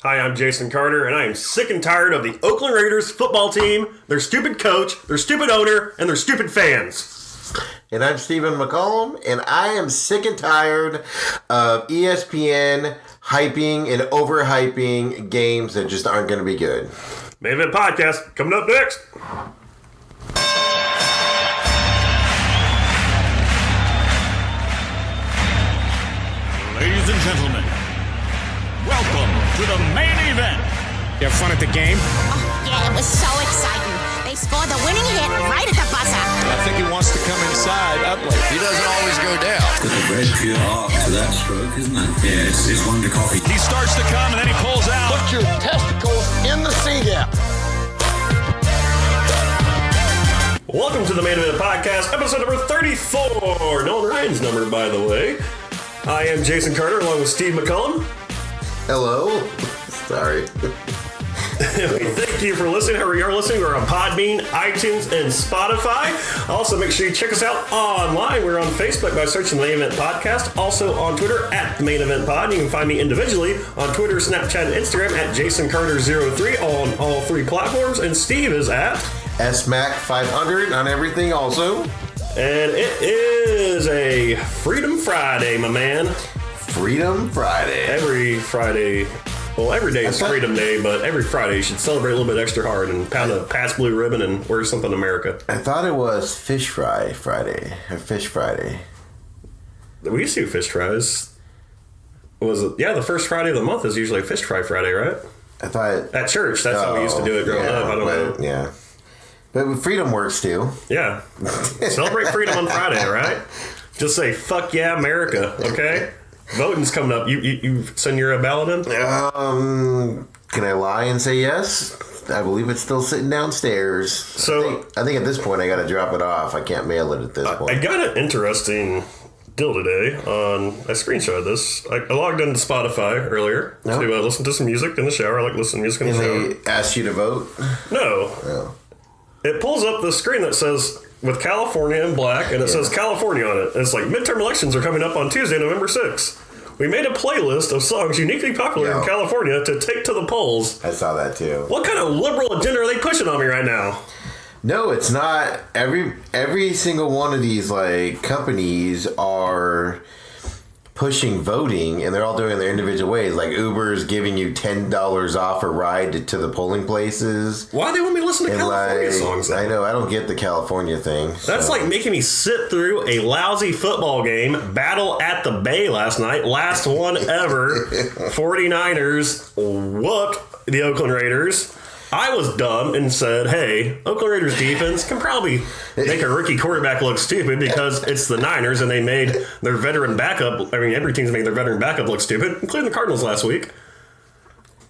Hi, I'm Jason Carter, and I am sick and tired of the Oakland Raiders football team, their stupid coach, their stupid owner, and their stupid fans. And I'm Stephen McCollum, and I am sick and tired of ESPN hyping and overhyping games that just aren't going to be good. Main Event Podcast coming up next. Ladies and gentlemen, welcome to the main event. You have fun at the game? Oh, yeah, it was so exciting. They scored the winning hit right at the buzzer. I think he wants to come inside Utley. He doesn't always go down. Got the red pure arc to that stroke, isn't it? Yeah, it's one to copy. He starts to come and then he pulls out. Put your testicles in the C gap. Welcome to the Main Event Podcast, episode number 34. Nolan Ryan's number, by the way. I am Jason Carter, along with Steve McCullum. Hello? Sorry. Thank you for listening. However you are listening, we're on Podbean, iTunes, and Spotify. Also, make sure you check us out online. We're on Facebook by searching the Main Event Podcast. Also on Twitter at the Main Event Pod. You can find me individually on Twitter, Snapchat, and Instagram at JasonCarter03 on all three platforms. And Steve is at SMAC 500 on everything also. And it is a Freedom Friday, my man. Freedom Friday. Every Friday, well, every day is Freedom Day, but every Friday you should celebrate a little bit extra hard and pound a past blue ribbon and wear something America. I thought it was Fish Fry Friday, or Fish Friday. We used to do fish fries. Was it? Yeah, the first Friday of the month is usually Fish Fry Friday, right? I thought... At church, that's how we used to do it growing up. I don't know. Yeah. But freedom works too. Yeah. Celebrate freedom on Friday, right? Just say, fuck yeah, America, okay? Voting's coming up. You send your ballot in? Can I lie and say yes? I believe it's still sitting downstairs. So I think at this point I got to drop it off. I can't mail it at this point. I got an interesting deal today on... I screenshotted this. I logged into Spotify earlier to listen to some music in the shower. I like listening to music in the shower. And they asked you to vote? No. Oh. It pulls up the screen that says, with California in black, and it says California on it. And it's like, midterm elections are coming up on Tuesday, November 6th. We made a playlist of songs uniquely popular in California to take to the polls. I saw that too. What kind of liberal agenda are they pushing on me right now? No, it's not. Every single one of these like companies are pushing voting, and they're all doing it in their individual ways. Like Uber's giving you $10 off a ride to the polling places. Why do they want me to listen to California songs? Though? I know, I don't get the California thing. That's like making me sit through a lousy football game, battle at the Bay last night, last one ever. 49ers whooped the Oakland Raiders. I was dumb and said, hey, Oakland Raiders defense can probably make a rookie quarterback look stupid because it's the Niners and they made their veteran backup. I mean, every team's made their veteran backup look stupid, including the Cardinals last week.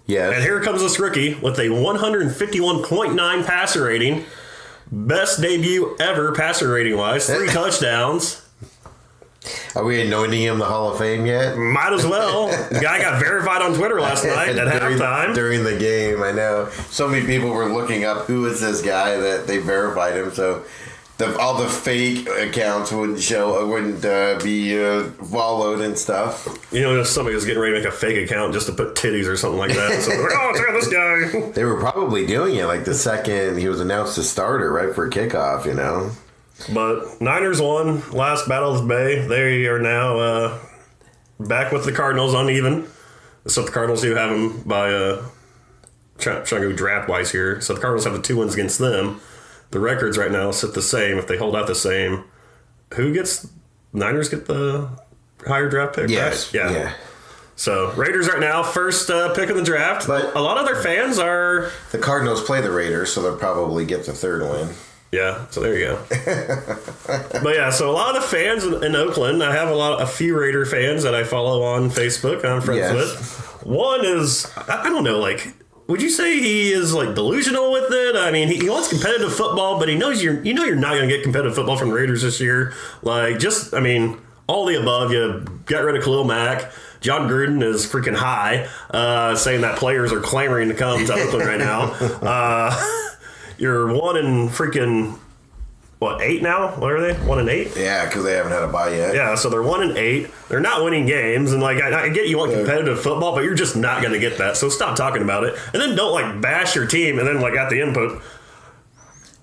Yeah. And here comes this rookie with a 151.9 passer rating. Best debut ever passer rating wise. 3 touchdowns. Are we anointing him the Hall of Fame yet? Might as well. The guy got verified on Twitter last night at halftime. During the game, I know. So many people were looking up who is this guy that they verified him. So all the fake accounts wouldn't be followed and stuff. You know, somebody was getting ready to make a fake account just to put titties or something like that. So they're like, oh, check out this guy. They were probably doing it like the second he was announced as starter, right, for kickoff, you know. But Niners won last Battle of the Bay. They are now back with the Cardinals uneven. So the Cardinals do have them by trying to go draft-wise here. So the Cardinals have the 2 wins against them. The records right now sit the same. If they hold out the same, Niners get the higher draft pick? Yes. Right? Yeah. So Raiders right now, first pick in the draft. But a lot of their fans are... The Cardinals play the Raiders, so they'll probably get the 3rd win. Yeah, so there you go. But yeah, so a lot of the fans in Oakland, I have a few Raider fans that I follow on Facebook I'm friends with. One is, I don't know, like, would you say he is like delusional with it? I mean, he wants competitive football, but he knows you're not going to get competitive football from the Raiders this year. Like, all the above. You got rid of Khalil Mack. John Gruden is freaking high, saying that players are clamoring to come to Oakland right now. You're 1 in freaking what, 8 now? What are they? 1-8? Yeah, because they haven't had a bye yet. Yeah, so they're 1-8. They're not winning games, and like I get you want competitive football, but you're just not going to get that. So stop talking about it, and then don't like bash your team, and then like at the input.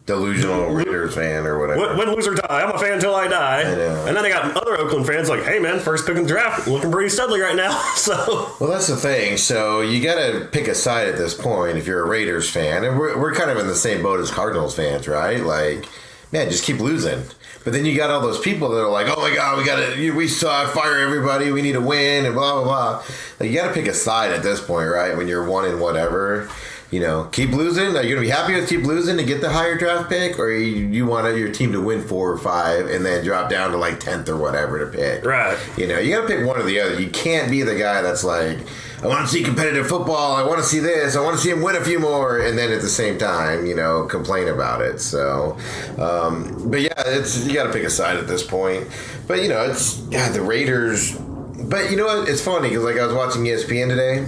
Delusional Raiders fan or whatever. Win, lose, or die. I'm a fan until I die. I know. And then they got other Oakland fans like, hey, man, first pick in the draft, looking pretty studly right now. So, well, that's the thing. So you got to pick a side at this point if you're a Raiders fan. And we're kind of in the same boat as Cardinals fans, right? Like, man, just keep losing. But then you got all those people that are like, oh, my God, we suck, fire everybody, we need to win, and blah, blah, blah. Like, you got to pick a side at this point, right? When you're 1 and whatever. You know, keep losing. Are you going to be happy with keep losing to get the higher draft pick? Or you want your team to win 4 or 5 and then drop down to like 10th or whatever to pick? Right. You know, you got to pick one or the other. You can't be the guy that's like, I want to see competitive football. I want to see this. I want to see him win a few more. And then at the same time, you know, complain about it. So, but yeah, you got to pick a side at this point. But, you know, the Raiders. But you know what? It's funny because like I was watching ESPN today.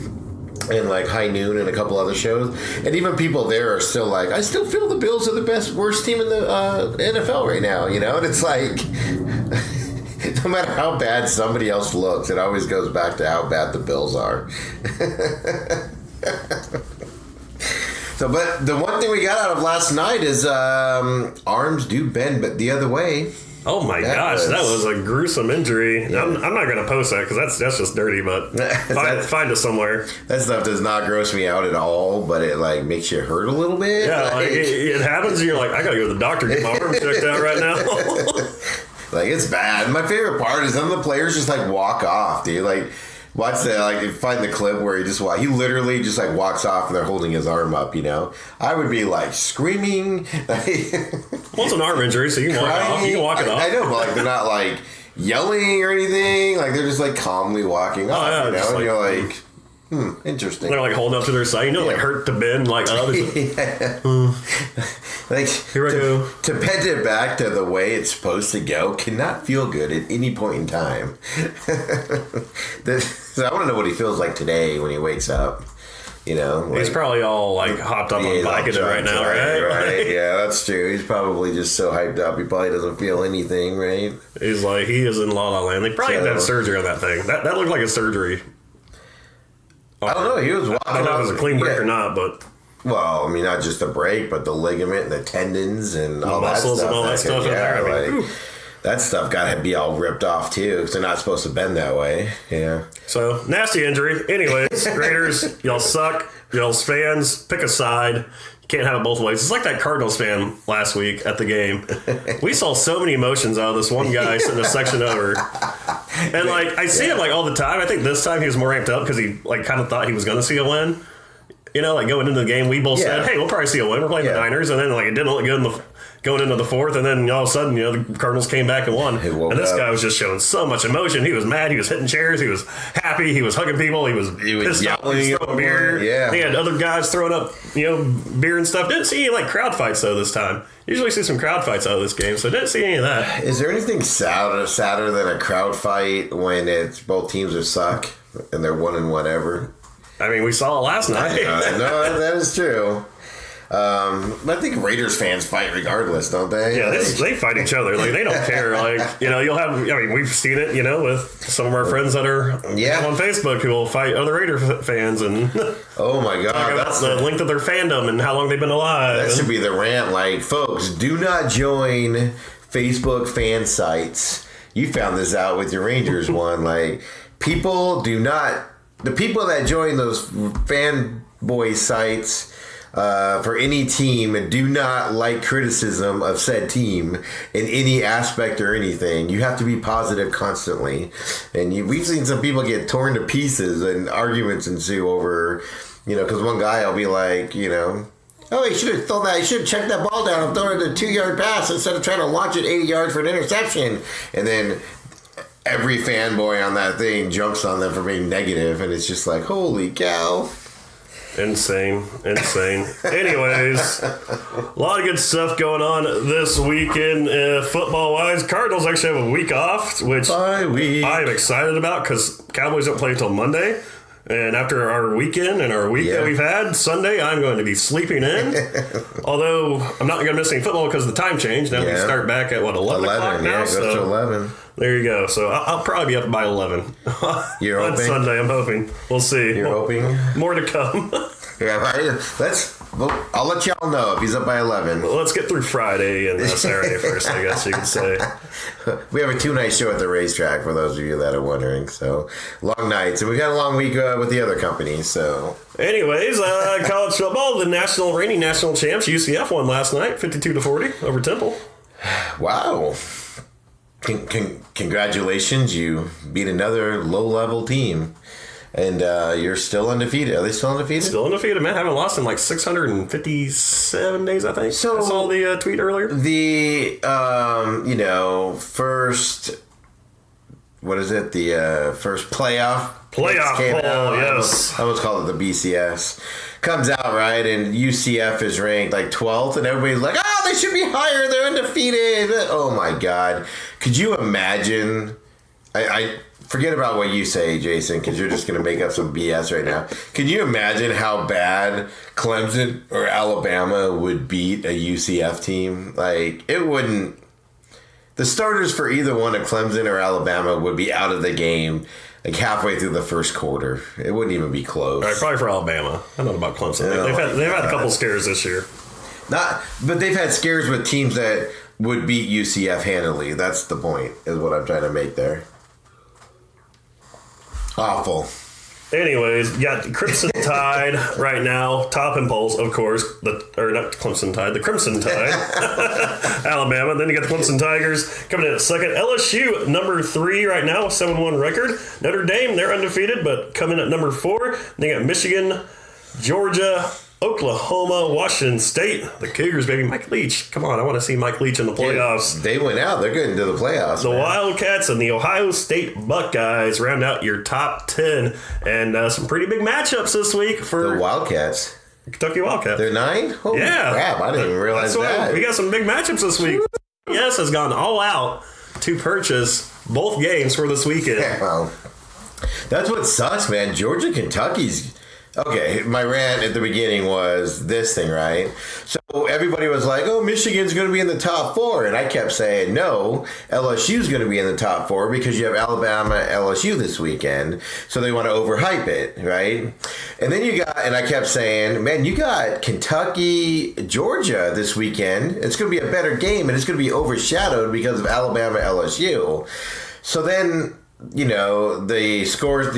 And like High Noon and a couple other shows, and even people there are still like, I still feel the Bills are the worst team in the NFL right now, you know. And it's like, no matter how bad somebody else looks, it always goes back to how bad the Bills are. So, but the one thing we got out of last night is arms do bend, but the other way. Oh my gosh, that was a gruesome injury. Yeah. I'm not going to post that because that's just dirty, but find it somewhere. That stuff does not gross me out at all, but it like makes you hurt a little bit. Yeah, like, it happens and you're like, I got to go to the doctor and get my arm checked out right now. Like, it's bad. My favorite part is some of the players just like walk off, dude. Like, watch that, like, find the clip where he literally just like walks off and they're holding his arm up, you know. I would be like screaming. Well, it's an arm injury, so you can walk it off. You can walk it off. I know, but like they're not like yelling or anything. Like they're just like calmly walking off, you know. And you're like, interesting. They're like holding up to their side, you know, like hurt to bend, like up. Like here I go. To bend it back to the way it's supposed to go cannot feel good at any point in time. So I want to know what he feels like today when he wakes up. You know, like, he's probably all like hopped up on Vicodin right now, right? Right. Yeah, that's true. He's probably just so hyped up. He probably doesn't feel anything, right? He's like, he is in La La Land. They probably had surgery on that thing. That looked like a surgery. I don't know. He was walking. I don't know if it was a clean break or not, but. Well, I mean, not just the break, but the ligament and the tendons and all that stuff. And all that stuff in there. That stuff got to be all ripped off, too, because they're not supposed to bend that way. Yeah. So, nasty injury. Anyways, Raiders, y'all suck. Y'all's fans, pick a side. You can't have it both ways. It's like that Cardinals fan last week at the game. We saw so many emotions out of this one guy sitting a section over. And, like, I see him, like, all the time. I think this time he was more ramped up because he, like, kind of thought he was going to see a win. You know, like, going into the game, we both said, hey, we'll probably see a win. We're playing the Niners. And then, like, it didn't look good going into the fourth, and then all of a sudden, you know, the Cardinals came back and won. And this guy was just showing so much emotion. He was mad. He was hitting chairs. He was happy. He was hugging people. He was pissed off. He was throwing beer. Yeah. He had other guys throwing up, you know, beer and stuff. Didn't see any, like, crowd fights, though, this time. Usually see some crowd fights out of this game, so didn't see any of that. Is there anything sadder than a crowd fight when it's both teams are suck and they're one and whatever? I mean, we saw it last night. No, that is true. I think Raiders fans fight regardless, don't they? Yeah, they fight each other. Like, they don't care. Like, you know, you'll have, I mean, we've seen it, you know, with some of our friends that are on Facebook who will fight other Raider fans and oh my God, talk about the length of their fandom and how long they've been alive. That should be the rant. Like, folks, do not join Facebook fan sites. You found this out with your Rangers one. Like, the people that join those fanboy sites for any team and do not like criticism of said team in any aspect or anything. You have to be positive constantly. And we've seen some people get torn to pieces and arguments ensue over, you know, because one guy will be like, you know, oh, he should have thrown that. He should have checked that ball down and thrown it a 2-yard pass instead of trying to launch it 80 yards for an interception. And then every fanboy on that thing jumps on them for being negative, and it's just like, holy cow. Insane. Anyways, a lot of good stuff going on this weekend football-wise. Cardinals actually have a week off, which I'm excited about because Cowboys don't play until Monday. And after our weekend and our week that we've had, Sunday, I'm going to be sleeping in. Although I'm not going to miss any football because of the time change. Now we start back at, 11 o'clock now? Yeah, it goes to 11. There you go. So I'll probably be up by 11. You're on hoping? Sunday, I'm hoping. We'll see. You're hoping? More to come. Yeah, I'll let y'all know if he's up by 11. Well, let's get through Friday and Saturday first, I guess you could say. We have a 2-night show at the racetrack for those of you that are wondering. So, long nights. And we've had a long week with the other companies. So, anyways, college football, the reigning national champs, UCF won last night, 52-40 over Temple. Wow. Congratulations. You beat another low-level team. And you're still undefeated. Are they still undefeated? Still undefeated, man. Haven't lost in like 657 days, I think. So I saw the tweet earlier. The, first, what is it? The first playoff poll, yes. I almost call it the BCS. Comes out, right? And UCF is ranked like 12th. And everybody's like, oh, they should be higher. They're undefeated. Oh, my God. Could you imagine? I forget about what you say, Jason, because you're just going to make up some BS right now. Can you imagine how bad Clemson or Alabama would beat a UCF team? Like, it wouldn't. The starters for either one of Clemson or Alabama would be out of the game like halfway through the first quarter. It wouldn't even be close. All right, probably for Alabama. I don't know about Clemson. They've had a couple scares this year. But they've had scares with teams that would beat UCF handily. That's the point, is what I'm trying to make there. Awful. Anyways, you got Crimson Tide right now, top in polls, of course. Not Clemson Tide, the Crimson Tide. Alabama. Then you got the Clemson Tigers coming in at second. LSU, number 3 right now, 7-1 record. Notre Dame, they're undefeated, but coming at number 4. Then you got Michigan, Georgia, Oklahoma, Washington State, the Cougars, baby. Mike Leach. Come on, I want to see Mike Leach in the playoffs. They went out. They're getting to the playoffs. The Wildcats and the Ohio State Buckeyes round out your top 10. And some pretty big matchups this week for the Wildcats. Kentucky Wildcats. They're 9? Holy crap, I didn't even realize that. We got some big matchups this week. Yes, has gone all out to purchase both games for this weekend. Yeah, well, that's what sucks, man. Georgia, Kentucky's... Okay, my rant at the beginning was this thing, right? So everybody was like, oh, Michigan's going to be in the top 4. And I kept saying, no, LSU's going to be in the top 4 because you have Alabama, LSU this weekend. So they want to overhype it, right? And then and I kept saying, man, you got Kentucky, Georgia this weekend. It's going to be a better game and it's going to be overshadowed because of Alabama, LSU. So then, the scores,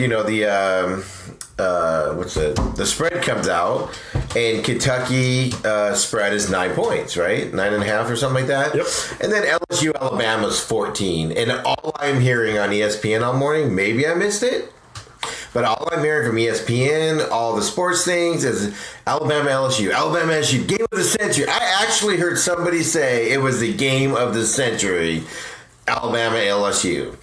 the spread comes out, and Kentucky spread is 9 points, right? 9.5 or something like that. Yep. And then LSU, Alabama's 14. And all I'm hearing on ESPN all morning, maybe I missed it, but all I'm hearing from ESPN, all the sports things, is Alabama, LSU, game of the century. I actually heard somebody say it was the game of the century, Alabama, LSU.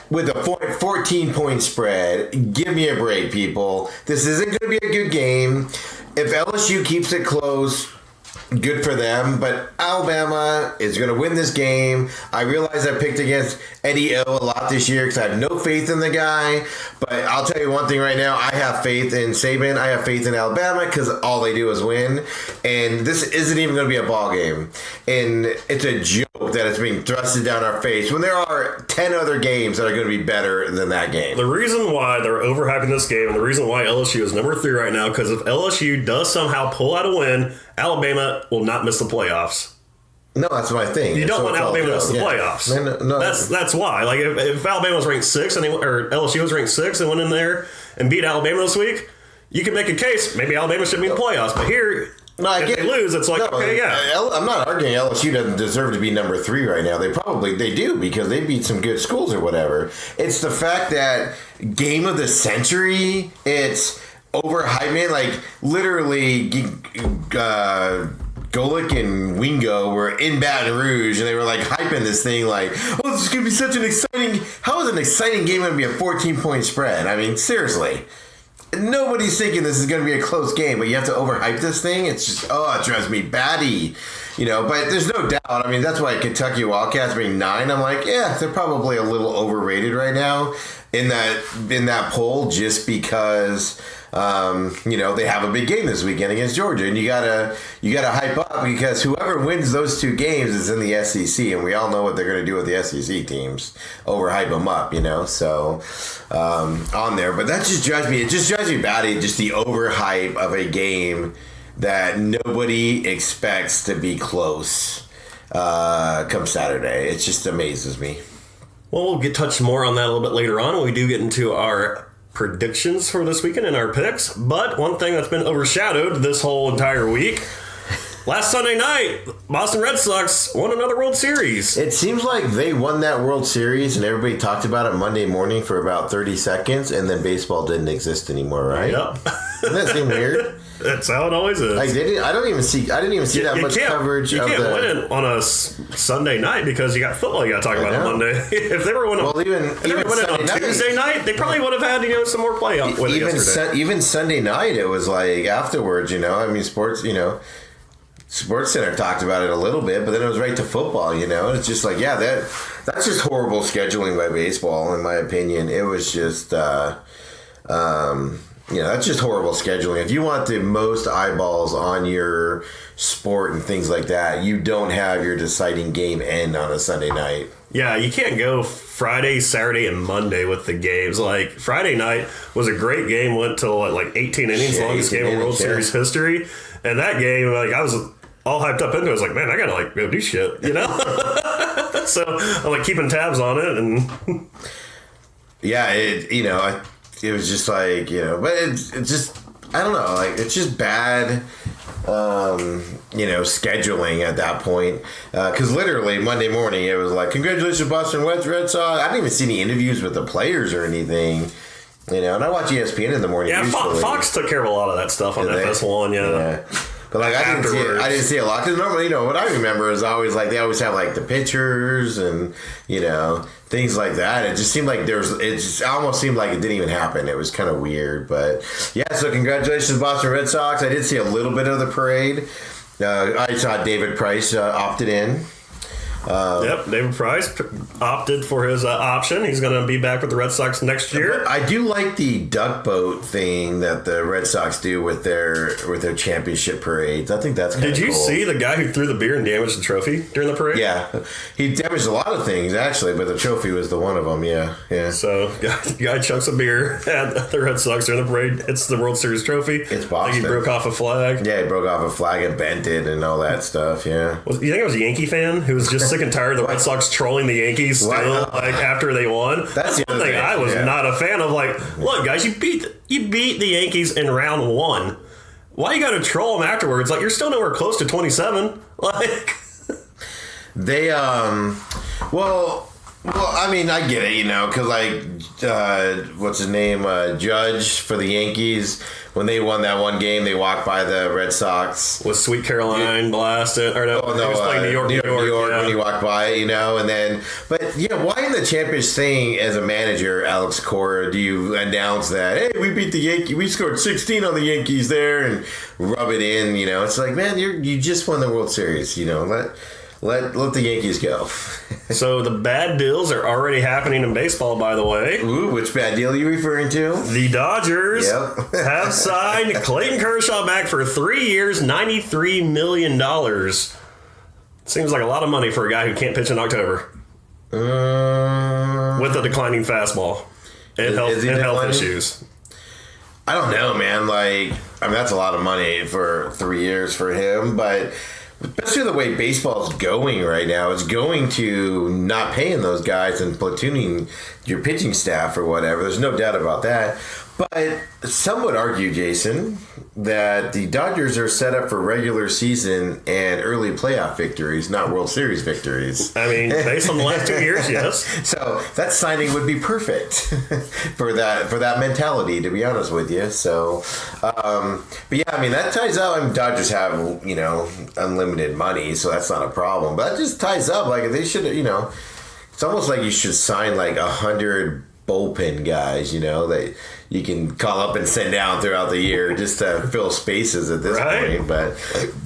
With a 14-point spread. Give me a break, people. This isn't going to be a good game. If LSU keeps it close, good for them. But Alabama is going to win this game. I realize I picked against Eddie O a lot this year because I have no faith in the guy. But I'll tell you one thing right now. I have faith in Saban. I have faith in Alabama because all they do is win. And this isn't even going to be a ball game. And it's a joke that it's being thrusted down our face when there are 10 other games that are going to be better than that game. The reason why they're overhyping this game and the reason why LSU is number 3 right now, because if LSU does somehow pull out a win, Alabama will not miss the playoffs. No, that's my thing. You don't want Alabama to miss the playoffs. No. That's why. Like if Alabama was ranked 6 or LSU was ranked 6 and went in there and beat Alabama this week, you can make a case maybe Alabama should be in the playoffs. But here, if they lose, it's like okay, yeah. I'm not arguing LSU doesn't deserve to be number 3 right now. They do because they beat some good schools or whatever. It's the fact that game of the century, it's overhyping. Like literally, Golick and Wingo were in Baton Rouge and they were like hyping this thing like, oh, this is going to be such an exciting. How is an exciting game going to be a 14-point spread? I mean, seriously. Nobody's thinking this is going to be a close game, but you have to overhype this thing. It's just, it drives me batty. but there's no doubt. I mean, that's why Kentucky Wildcats being 9. I'm like, yeah, they're probably a little overrated right now in that poll, just because they have a big game this weekend against Georgia, and you gotta hype up, because whoever wins those 2 games is in the SEC, and we all know what they're gonna do with the SEC teams, overhype them up, So on there, but that just drives me. It just drives me batty. Just the overhype of a game that nobody expects to be close come Saturday. It just amazes me. Well, we'll touch more on that a little bit later on when we do get into our predictions for this weekend and our picks. But one thing that's been overshadowed this whole entire week, last Sunday night, Boston Red Sox won another World Series. It seems like they won that World Series and everybody talked about it Monday morning for about 30 seconds, and then baseball didn't exist anymore, right? Yep. Doesn't that seem weird? That's how it always is. Like I didn't even see that much coverage. You can't win it on a Sunday night because you got football you got to talk about on Monday. If they were winning, on Tuesday night, they probably would have had some more play on yesterday. Even Sunday night, it was like afterwards. I mean, sports. Sports Center talked about it a little bit, but then it was right to football. It's just like, yeah, that's just horrible scheduling by baseball, in my opinion. It was just. That's just horrible scheduling. If you want the most eyeballs on your sport and things like that, you don't have your deciding game end on a Sunday night. Yeah, you can't go Friday, Saturday, and Monday with the games. Like, Friday night was a great game, went till like 18 innings, longest game in World Series history. And that game, I was all hyped up into it. I was like, man, I gotta go do shit, So I'm keeping tabs on it, and yeah, it was just like, but it's just, I don't know, it's just bad, scheduling at that point. Because literally Monday morning, it was like, congratulations, Boston Red Sox. I didn't even see any interviews with the players or anything, and I watch ESPN in the morning. Yeah, Fox took care of a lot of that stuff on FS1, yeah. But I didn't see a lot, because normally, what I remember is always they always have the pictures and things like that. It just seemed like it almost seemed like it didn't even happen. It was kind of weird, but yeah. So congratulations, Boston Red Sox. I did see a little bit of the parade. I saw David Price opted in. Yep, David Price opted for his option. He's going to be back with the Red Sox next year. But I do like the duck boat thing that the Red Sox do with their championship parades. I think that's kind of cool. Did you see the guy who threw the beer and damaged the trophy during the parade? Yeah, he damaged a lot of things actually, but the trophy was the one of them. Yeah. So guy chunks of beer at the Red Sox during the parade. It's the World Series trophy. It's Boston. I think he broke off a flag. Yeah, he broke off a flag and bent it and all that stuff. Yeah. You think it was a Yankee fan who was just sick and tired of the Red Sox trolling the Yankees still after they won? That's one thing I was not a fan of. Look, guys, you beat the Yankees in round 1. Why you got to troll them afterwards? You're still nowhere close to 27. They well, I mean, I get it, because what's his name, Judge for the Yankees. When they won that one game, they walked by the Red Sox. Was Sweet Caroline blasted? Or no, he was playing New York when he walked by, and then, but why in the Champions thing as a manager, Alex Cora, do you announce that, hey, we beat the Yankees, we scored 16 on the Yankees there, and rub it in, it's like, man, you just won the World Series, Let the Yankees go. So the bad deals are already happening in baseball, by the way. Ooh, which bad deal are you referring to? The Dodgers have signed Clayton Kershaw back for 3 years, $93 million. Seems like a lot of money for a guy who can't pitch in October. With a declining fastball and health issues. I don't know, man. That's a lot of money for 3 years for him, but especially the way baseball is going right now, it's going to not paying those guys and platooning your pitching staff or whatever. There's no doubt about that. But some would argue, Jason, that the Dodgers are set up for regular season and early playoff victories, not World Series victories. I mean, based on the last 2 years, yes. So that signing would be perfect for that mentality, to be honest with you. So, but yeah, I mean, that ties up. I mean, Dodgers have, unlimited money, so that's not a problem. But that just ties up. They should, it's almost like you should sign 100 bullpen guys, that you can call up and send down throughout the year just to fill spaces at this point. But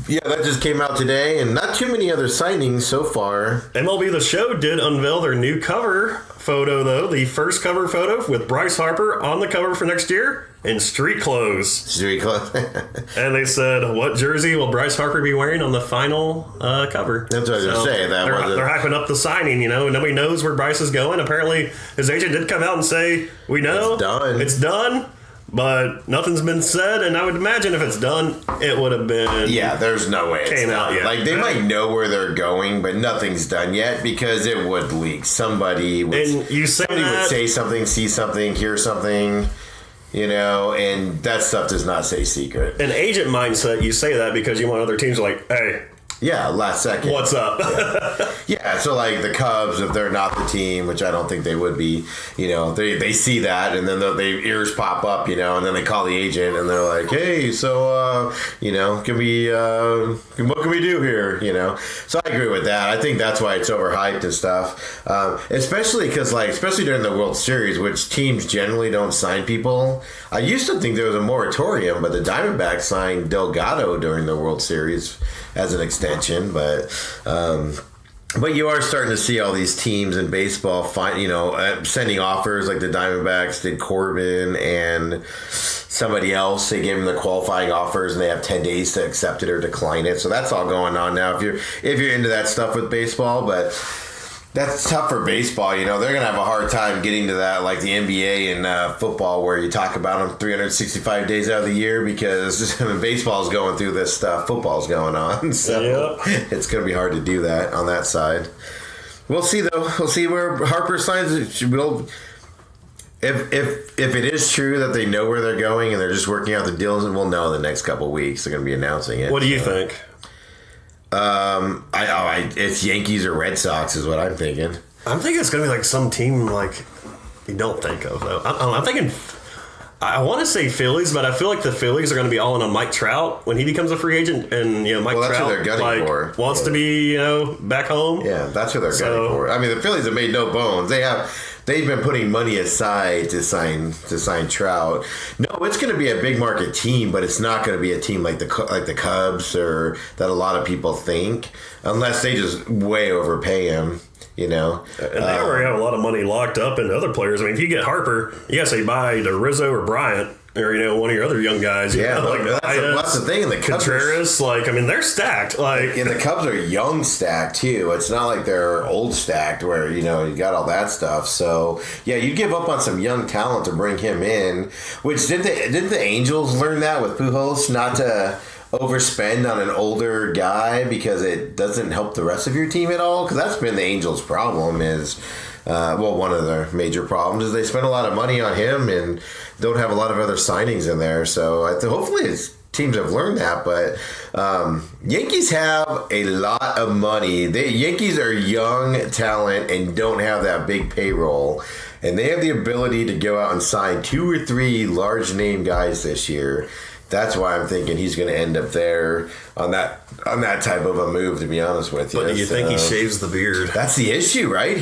yeah, that just came out today, and not too many other signings so far. MLB The Show did unveil their new cover photo, though. The first cover photo with Bryce Harper on the cover for next year in street clothes. Street clothes. And they said, what jersey will Bryce Harper be wearing on the final cover? That's what I was going to say. They're hyping up the signing, Nobody knows where Bryce is going. Apparently, his agent did come out and say, we know. It's done. But nothing's been said, and I would imagine if it's done, it would have been. Yeah, there's no way came out yet. Like, they might know where they're going, but nothing's done yet because it would leak. Somebody would say something, see something, hear something, and that stuff does not say secret. An agent mindset, you say that because you want other teams like, hey. Yeah, last second. What's up? Yeah, so like the Cubs, if they're not the team, which I don't think they would be, they see that and then their ears pop up, and then they call the agent and they're like, hey, so, what can we do here, So I agree with that. I think that's why it's overhyped and stuff, especially because, especially during the World Series, which teams generally don't sign people. I used to think there was a moratorium, but the Diamondbacks signed Delgado during the World Series as an extension, but you are starting to see all these teams in baseball sending offers, like the Diamondbacks did Corbin and somebody else. They gave them the qualifying offers and they have 10 days to accept it or decline it. So that's all going on now if you're into that stuff with baseball, but that's tough for baseball. They're going to have a hard time getting to that, like the NBA and football, where you talk about them 365 days out of the year, because baseball's going through this stuff, football's going on. So It's going to be hard to do that on that side. We'll see, though. We'll see where Harper signs. If it is true that they know where they're going and they're just working out the deals, and we'll know in the next couple of weeks. They're going to be announcing it. What do you think? It's Yankees or Red Sox is what I'm thinking. I'm thinking it's going to be like some team you don't think of, though. I'm thinking, I want to say Phillies, but I feel like the Phillies are going to be all in on Mike Trout when he becomes a free agent, and Mike Trout they're gunning for. Wants to be back home. Yeah, that's what they're gunning for. I mean, the Phillies have made no bones. They've been putting money aside to sign Trout. No, it's going to be a big market team, but it's not going to be a team like the Cubs or that a lot of people think, unless they just way overpay him. And they already have a lot of money locked up in other players. I mean, if you get Harper, you got to say bye to Rizzo or Bryant. Or one of your other young guys, that's the thing. The Cubs Contreras, they're stacked. And the Cubs are young stacked too. It's not like they're old stacked where you got all that stuff. So yeah, you give up on some young talent to bring him in. Which didn't the Angels learn that with Pujols, not to overspend on an older guy because it doesn't help the rest of your team at all? Because that's been the Angels' problem is. One of their major problems is they spend a lot of money on him and don't have a lot of other signings in there. So hopefully his teams have learned that. But Yankees have a lot of money. Yankees are young talent and don't have that big payroll. And they have the ability to go out and sign 2 or 3 large name guys this year. That's why I'm thinking he's going to end up there on that type of a move, to be honest with you. But do you think he shaves the beard? That's the issue, right?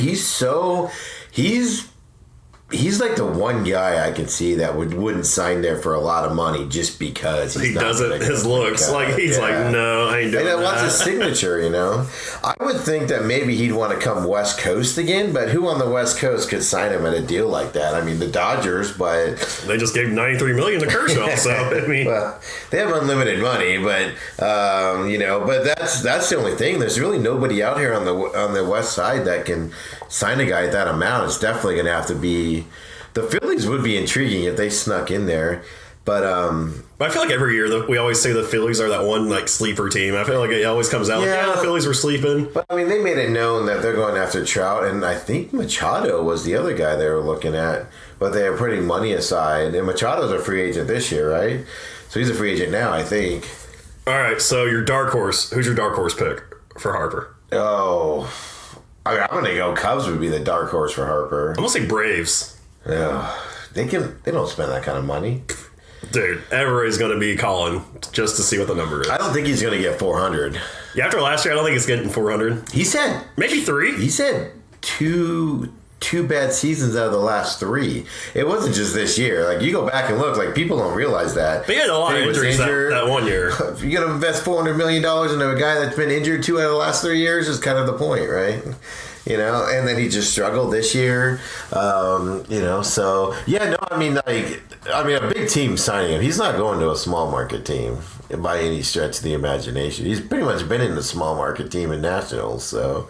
He's like the one guy I can see that wouldn't sign there for a lot of money just because he doesn't. His looks no, I ain't doing that. What's his signature? I would think that maybe he'd want to come West Coast again, but who on the West Coast could sign him at a deal like that? I mean, the Dodgers, but they just gave $93 million to Kershaw. So well, they have unlimited money, but but that's the only thing. There's really nobody out here on the West Side that can sign a guy at that amount. It's definitely going to have to be. The Phillies would be intriguing if they snuck in there, but I feel like every year we always say the Phillies are that one sleeper team. I feel like it always comes out the Phillies were sleeping. But I mean, they made it known that they're going after Trout, and I think Machado was the other guy they were looking at, but they are putting money aside. And Machado's a free agent this year, right? So he's a free agent now, I think. All right, so your dark horse. Who's your dark horse pick for Harper? Oh. I'm going to go Cubs would be the dark horse for Harper. I'm going to say Braves. Yeah. They don't spend that kind of money. Dude, everybody's going to be calling just to see what the number is. I don't think he's going to get 400. Yeah, after last year, I don't think he's getting 400. He said... Maybe 3. He said 2... 2 bad seasons out of the last 3. It wasn't just this year. Like, you go back and look, like, people don't realize that. But he had a lot of injuries that 1 year. If you're going to invest $400 million into a guy that's been injured 2 out of the last 3 years, is kind of the point, right? You know, and then he just struggled this year. You know, so yeah, no, I mean, a big team signing him. He's not going to a small market team by any stretch of the imagination. He's pretty much been in the small market team in Nationals. So,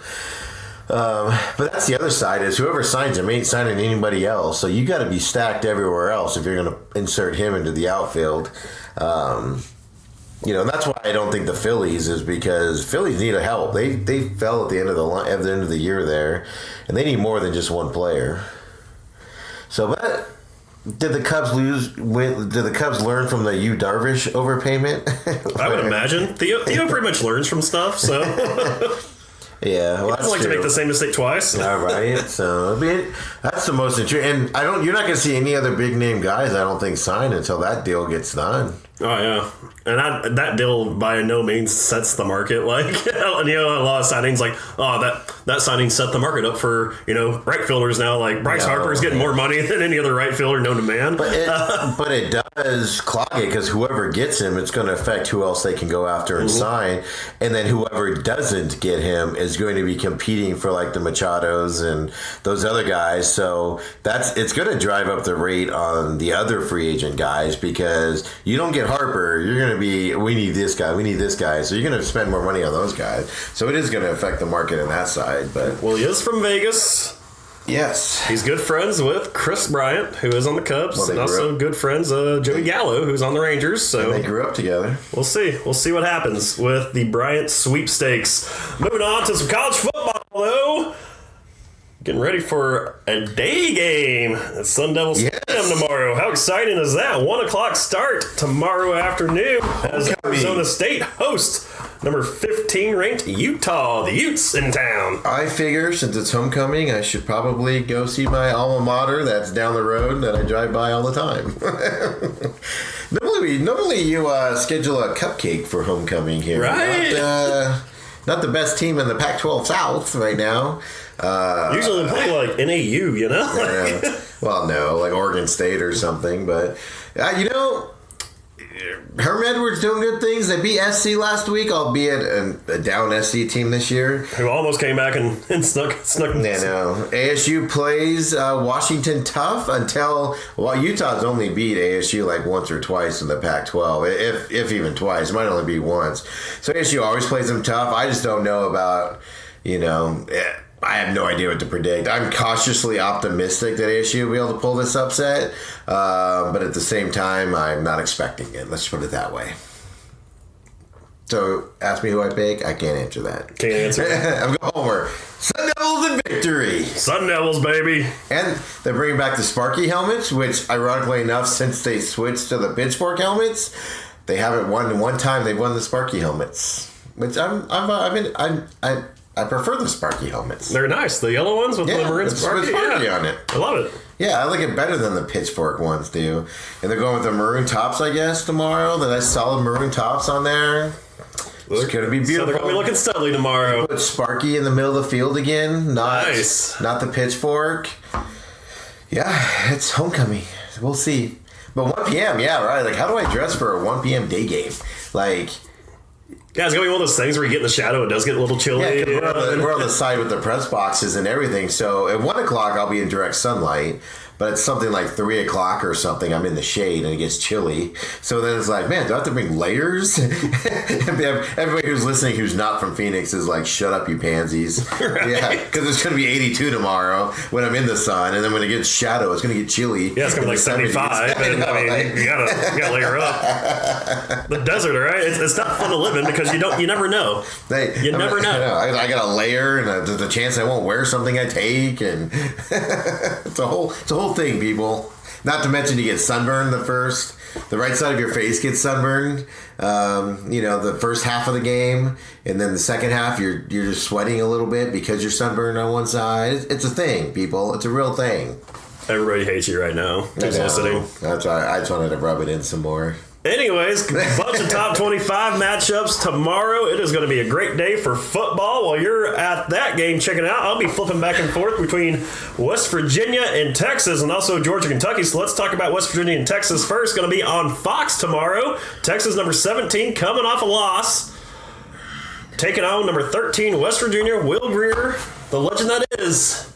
but that's the other side is whoever signs him ain't signing anybody else. So you got to be stacked everywhere else if you're going to insert him into the outfield. You know, and that's why I don't think the Phillies is because Phillies need a help. They fell at the end of the year there, and they need more than just one player. So, but did the Cubs did the Cubs learn from the Yu Darvish overpayment? I would imagine Theo pretty much learns from stuff. So yeah, well, I don't like to make the same mistake twice. All right, so I mean, that's the most interesting. And you're not going to see any other big name guys, I don't think, sign until that deal gets done. Oh yeah, and that deal by no means sets the market. Like, and, you know, a lot of signings like, oh, that signing set the market up for, you know, right fielders now. Like Bryce Harper's getting more money than any other right fielder known to man. But it does clog it because whoever gets him, it's going to affect who else they can go after and sign, and then whoever doesn't get him is going to be competing for like the Machados and those other guys. So it's going to drive up the rate on the other free agent guys because you don't get Harper, you're going to be, we need this guy, so you're going to spend more money on those guys. So it is going to affect the market on that side. But well, he is from Vegas. Yes, he's good friends with Chris Bryant, who is on the Cubs, and also good friends Joey Gallo, who's on the Rangers. So and they grew up together. We'll see what happens with the Bryant sweepstakes. Moving on to some college football, though. Getting ready for a day game at Sun Devil Stadium tomorrow. How exciting is that? 1 o'clock start tomorrow afternoon as Arizona State hosts number 15 ranked Utah. The Utes in town. I figure since it's homecoming, I should probably go see my alma mater that's down the road that I drive by all the time. Normally you schedule a cupcake for homecoming here. Right. Not the best team in the Pac-12 South right now. Usually they play like NAU, you know? Well, no, like Oregon State or something. But, you know, Herm Edwards doing good things. They beat SC last week, albeit a down SC team this year. Who almost came back and snuck. Yeah, no. ASU plays Washington tough until, well, Utah's only beat ASU like once or twice in the Pac-12, if even twice. It might only be once. So ASU always plays them tough. I just don't know about, you know, I have no idea what to predict. I'm cautiously optimistic that ASU will be able to pull this upset, but at the same time, I'm not expecting it. Let's put it that way. So, ask me who I pick. I can't answer that. Can't answer. I'm going Homer. Sun Devils in victory. Sun Devils, baby. And they're bringing back the Sparky helmets, which, ironically enough, since they switched to the Pitchfork helmets, they haven't won one time. They've won the Sparky helmets, which I prefer the Sparky helmets. They're nice. The yellow ones with the maroon Sparky on it. I love it. Yeah, I like it better than the Pitchfork ones do. And they're going with the maroon tops, I guess, tomorrow. The nice solid maroon tops on there. It's going to be beautiful. So they're going to be looking studly tomorrow. Put Sparky in the middle of the field again. Nice. Not the Pitchfork. Yeah, it's homecoming. We'll see. But 1 p.m., yeah, right. Like, how do I dress for a 1 p.m. day game? Like... Yeah, it's going to be one of those things where you get in the shadow, it does get a little chilly. Yeah, we're on the side with the press boxes and everything. So at 1 o'clock, I'll be in direct sunlight. But it's something like 3 o'clock or something. I'm in the shade and it gets chilly. So then it's like, man, do I have to bring layers? Everybody who's listening who's not from Phoenix is like, shut up, you pansies. Right. Yeah, because it's going to be 82 tomorrow when I'm in the sun. And then when it gets shadow, it's going to get chilly. Yeah, it's going to be like 75. And, I mean, you gotta layer up. The desert, all right? It's not fun to live in because you never know. You never know. I got a layer and there's a chance I won't wear something I take. And it's a whole thing, people. Not to mention you get sunburned the right side of your face gets sunburned, the first half of the game, and then the second half you're just sweating a little bit because you're sunburned on one side. It's a thing, people. It's a real thing. Everybody hates you right now. Who's listening? That's why I just wanted to rub it in some more. Anyways, bunch of top 25 matchups tomorrow. It is going to be a great day for football. While you're at that game checking out, I'll be flipping back and forth between West Virginia and Texas and also Georgia, Kentucky. So let's talk about West Virginia and Texas first. Going to be on Fox tomorrow. Texas number 17 coming off a loss. Taking on number 13 West Virginia, Will Greer, the legend that is.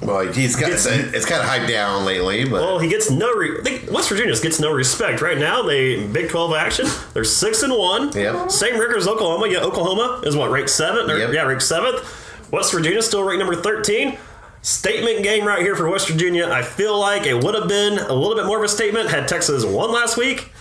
Well, it's kind of hyped down lately, but Well, he gets West Virginia gets no respect right now. They Big 12 action. They're 6-1. Yep. Same record as Oklahoma. Yeah, Oklahoma is what, ranked 7th? Yep. Yeah, ranked 7th. West Virginia still ranked number 13. Statement game right here for West Virginia. I feel like it would have been a little bit more of a statement had Texas won last week,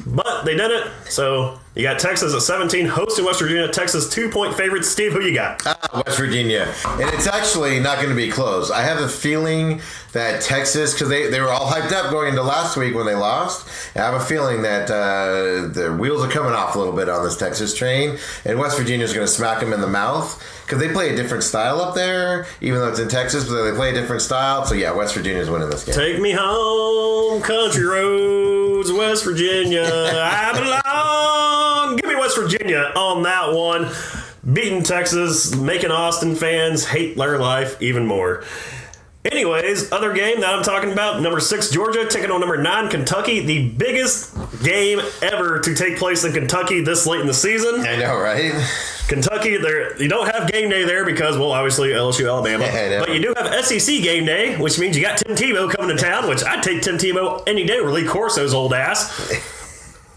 but they didn't. So you got Texas at 17, hosting West Virginia. Texas 2-point favorites. Steve, who you got? West Virginia. And it's actually not going to be close. I have a feeling that Texas, because they were all hyped up going into last week when they lost, I have a feeling that the wheels are coming off a little bit on this Texas train, and West Virginia is going to smack them in the mouth, because they play a different style up there, even though it's in Texas, but they play a different style. So, yeah, West Virginia is winning this game. Take me home, country roads, West Virginia. I belong. Give me West Virginia on that one. Beating Texas, making Austin fans hate their life even more. Anyways, other game that I'm talking about, number 6 Georgia taking on number 9 Kentucky. The biggest game ever to take place in Kentucky this late in the season. I know, right? Kentucky, you don't have game day there because, well, obviously LSU, Alabama. But you do have SEC game day, which means you got Tim Tebow coming to town, which I'd take Tim Tebow any day over Lee Corso's old ass.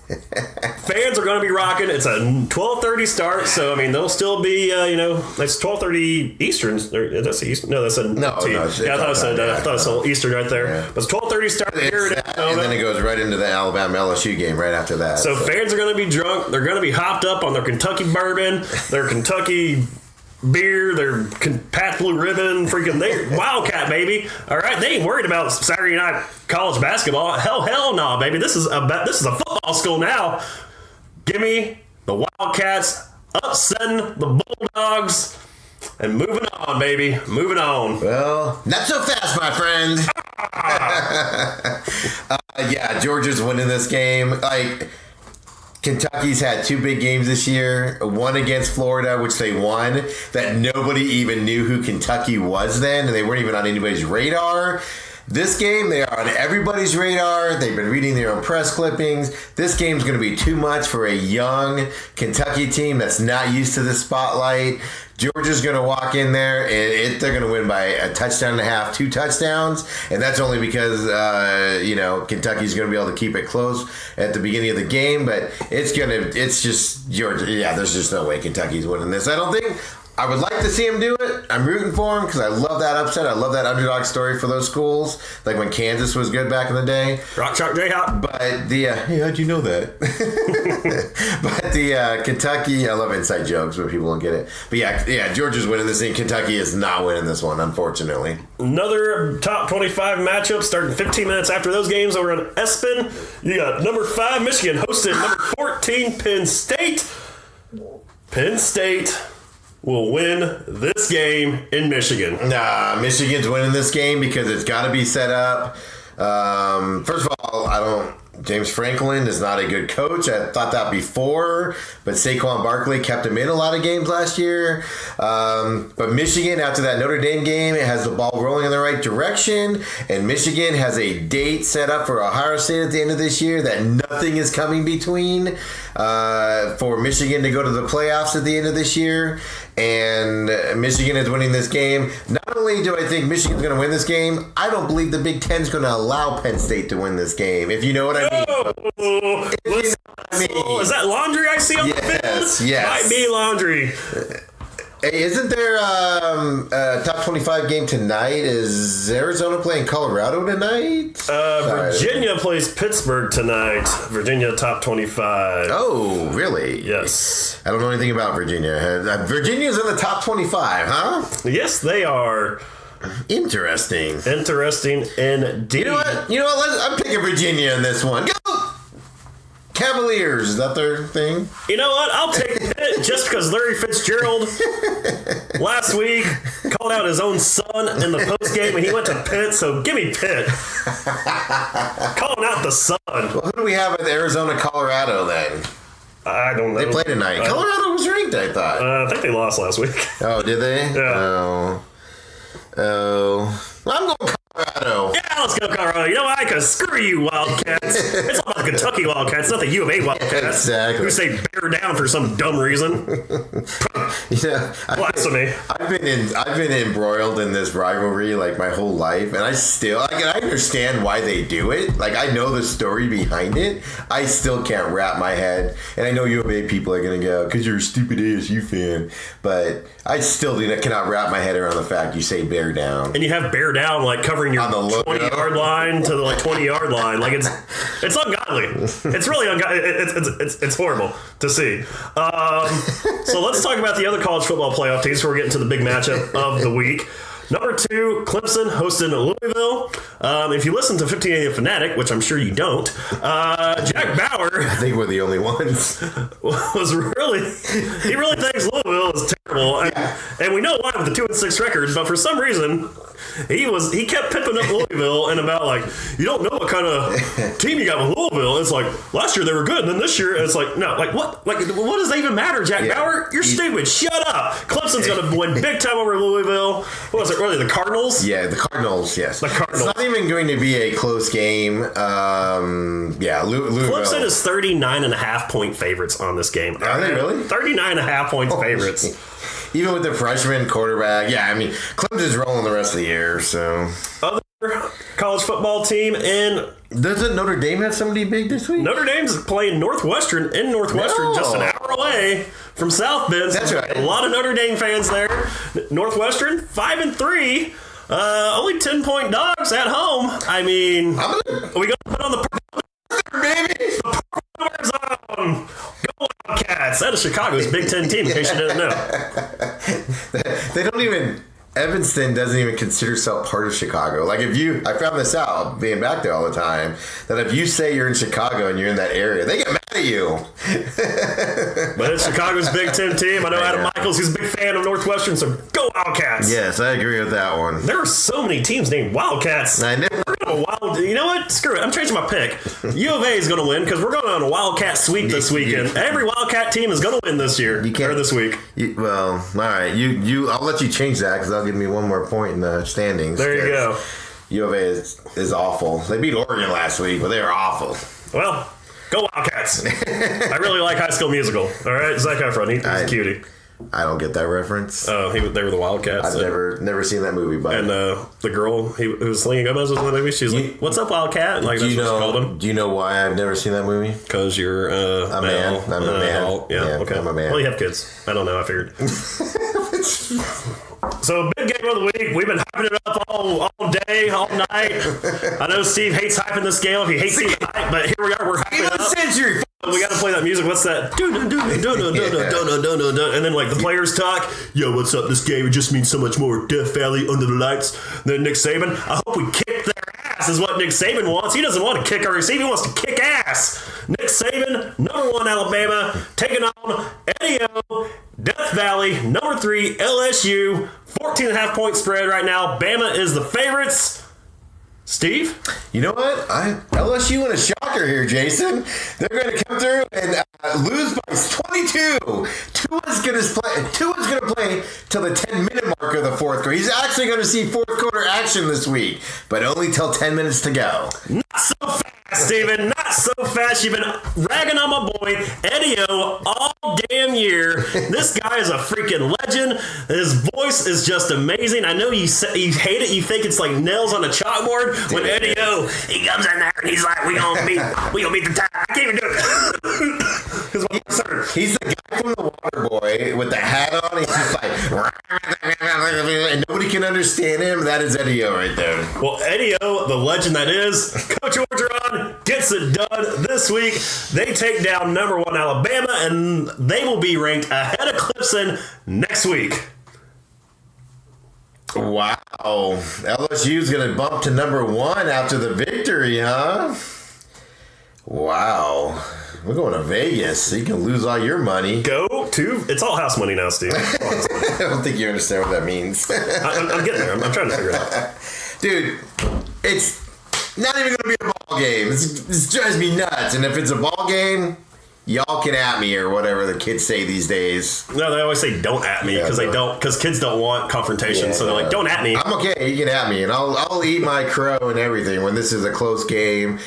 Fans are going to be rocking. It's a 12:30 start, so I mean they'll still be, it's 12:30 Eastern. That's the Eastern. No, that's a no. Yeah, I thought it said Eastern right there. Yeah. But it's 12:30 start here, and then it goes right into the Alabama LSU game right after that. So fans are going to be drunk. They're going to be hopped up on their Kentucky bourbon, their Kentucky beer, their Pat Blue Ribbon, freaking Wildcat, baby. All right, they ain't worried about Saturday night college basketball. Hell no, baby. This is a football school now. Give me the Wildcats upsetting the Bulldogs and moving on, baby. Moving on. Well, not so fast, my friend. Yeah, Georgia's winning this game. Kentucky's had 2 big games this year. One against Florida, which they won, that nobody even knew who Kentucky was then, and they weren't even on anybody's radar. This game, they are on everybody's radar. They've been reading their own press clippings. This game's going to be too much for a young Kentucky team that's not used to the spotlight. Georgia's going to walk in there, and they're going to win by a touchdown and a half, 2 touchdowns, and that's only because, Kentucky's going to be able to keep it close at the beginning of the game, but it's just Georgia. Yeah, there's just no way Kentucky's winning this. I don't think. I would like to see him do it. I'm rooting for him because I love that upset. I love that underdog story for those schools, like when Kansas was good back in the day. Rock Chalk Jayhawk. But hey, how'd you know that? But the Kentucky, I love inside jokes when people don't get it. But yeah, Georgia's winning this thing. Kentucky is not winning this one, unfortunately. Another top 25 matchup starting 15 minutes after those games over on ESPN. You got number 5 Michigan hosting number 14 Penn State. Penn State will win this game in Michigan. Nah, Michigan's winning this game because it's got to be set up. First of all, James Franklin is not a good coach. I thought that before, but Saquon Barkley kept him in a lot of games last year. But Michigan, after that Notre Dame game, it has the ball rolling in the right direction, and Michigan has a date set up for Ohio State at the end of this year that nothing is coming between for Michigan to go to the playoffs at the end of this year. And Michigan is winning this game. Not only do I think Michigan's going to win this game, I don't believe the Big Ten is going to allow Penn State to win this game, if you know what I mean. Is that laundry I see on the field? Yes. Might be laundry. Hey, isn't there a top 25 game tonight? Is Arizona playing Colorado tonight? Virginia plays Pittsburgh tonight. Virginia top 25. Oh, really? Yes. I don't know anything about Virginia. Virginia's in the top 25, huh? Yes, they are. Interesting. Interesting indeed. You know what? I'm picking Virginia in this one. Cavaliers, is that their thing? You know what? I'll take Pitt just because Larry Fitzgerald last week called out his own son in the post game and he went to Pitt, so give me Pitt. Calling out the son. Well, who do we have in Arizona, Colorado then? I don't know. They play tonight. Colorado was ranked, I thought. I think they lost last week. Oh, did they? Yeah. Oh. Well, I'm going Colorado. Yeah, let's go Colorado. You know why? Because screw you, Wildcats. It's all about the Kentucky Wildcats, not the U of A Wildcats. Exactly. Who say bear down for some dumb reason. Yeah, Blasphemy. I've been embroiled in this rivalry like my whole life, and I still I understand why they do it. Like I know the story behind it. I still can't wrap my head, and I know U of A people are gonna go because you're a stupid ASU fan, but I still cannot wrap my head around the fact you say bear down. And you have bear down like covering your On the logo. 20-yard line to the 20-yard line. Like it's ungodly. It's really ungodly. It's horrible to see. So let's talk about the other college football playoff teams before we get into the big matchup of the week. Number 2, Clemson hosting Louisville. If you listen to 1580 Fanatic, which I'm sure you don't, Jack Bauer I think we're the only ones. he really thinks Louisville is terrible, and we know why with the 2-6 record. But for some reason, he kept pipping up Louisville and about like you don't know what kind of team you got with Louisville. It's like last year they were good, and then this year it's like no, like what? Like what does that even matter, Jack Bauer? You're stupid. Shut up. Clemson's going to win big time over Louisville. What was it? Really, the Cardinals? Yeah, the Cardinals. Yes, the Cardinals. It's not even going to be a close game. Louisville. Clemson is 39.5-point favorites on this game. Are they really? 39.5 points favorites. Even with the freshman quarterback, yeah, I mean, Clemson's rolling the rest of the year, so. Other college football team in... Doesn't Notre Dame have somebody big this week? Notre Dame's playing Northwestern in Northwestern, just an hour away from South Bend. That's right. A lot of Notre Dame fans there. Northwestern, 5-3. Only 10-point dogs at home. I mean, are we going to put on the baby? The Purple Zone. Go Wildcats. That is Chicago's Big Ten team, in case you didn't know. They don't even... Evanston doesn't even consider itself part of Chicago. Like I found this out being back there all the time, that if you say you're in Chicago and you're in that area, they get mad at you. But it's Chicago's Big Ten team. I know Adam Michaels, he's a big fan of Northwestern, so go Wildcats. Yes, I agree with that one. There are so many teams named Wildcats. I know. You know what? Screw it. I'm changing my pick. U of A is going to win because we're going on a Wildcat sweep this weekend. Every Wildcat team is going to win this year. Or this week. Well, all right. I'll let you change that because that'll give me one more point in the standings. There you go. U of A is awful. They beat Oregon last week, but they are awful. Well, go Wildcats. I really like High School Musical. All right, Zac Efron, he's a cutie. I don't get that reference. Oh, they were the Wildcats. I've never seen that movie, but and the girl who was Selena Gomez was in the movie. She's like, "What's up, Wildcat?" Like that's what she called him. Do you know why I've never seen that movie? Because you're a man. I'm a man. Yeah, okay. I'm a man. Well, you have kids. I don't know. I figured. So, big game of the week. We've been hyping it up all day, all night. I know Steve hates hyping this game if he hates the hype, but here we are. We're hyping it up. Century. We got to play that music. What's that? And then, like, the players talk. Yo, what's up? This game, it just means so much more. Death Valley under the lights. Then Nick Saban. I hope we kick their ass is what Nick Saban wants. He doesn't want to kick our receiver. He wants to kick ass. Nick Saban, number 1 Alabama, taking on Eddie O. Death Valley, number 3 LSU. 14.5-point spread right now. Bama is the favorites. Steve? You know what? LSU in a shocker here, Jason. They're going to come through and lose by 22. Tua's going to play till the 10-minute mark of the fourth quarter. He's actually going to see fourth quarter action this week, but only till 10 minutes to go. Not so fast, Steven. Not so fast. You've been ragging on my boy Eddie-O all damn year. This guy is a freaking legend. His voice is just amazing. I know you hate it. You think it's like nails on a chalkboard. When Eddie-O, he comes in there and he's like, we gonna beat the time. I can't even do it. He's the guy from the Water Boy with the hat on. He's just like, and nobody can understand him. That is Eddie-O right there. Well, Eddie-O, the legend that is, Coach Orgeron gets it done this week. They take down number 1 Alabama, and they will be ranked ahead of Clemson next week. Wow. LSU's going to bump to number 1 after the victory, huh? Wow. We're going to Vegas so you can lose all your money. Go to... It's all house money now, Steve. I don't think you understand what that means. I'm getting there. I'm trying to figure it out. Dude, it's not even going to be a ball game. This drives me nuts. And if it's a ball game, y'all can at me or whatever the kids say these days. No, they always say don't at me because kids don't want confrontation. So they're like, don't at me. I'm okay. You can at me, and I'll eat my crow and everything when this is a close game.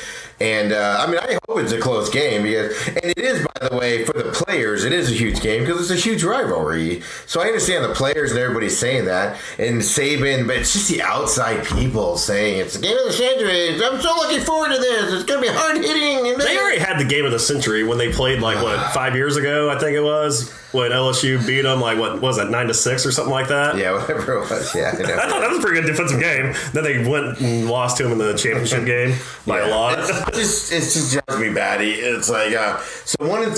And I hope it's a close game and it is, by the way, for the players, it is a huge game because it's a huge rivalry. So I understand the players and everybody's saying that, and Saban, but it's just the outside people saying it's the game of the century. I'm so looking forward to this. It's going to be hard hitting. They already had the game of the century when they played 5 years ago, I think it was, when LSU beat them 9-6 or something like that. Yeah, whatever it was. Yeah, I thought that was a pretty good defensive game. Then they went and lost to him in the championship game by a lot. It's just drives me batty. It's like so one or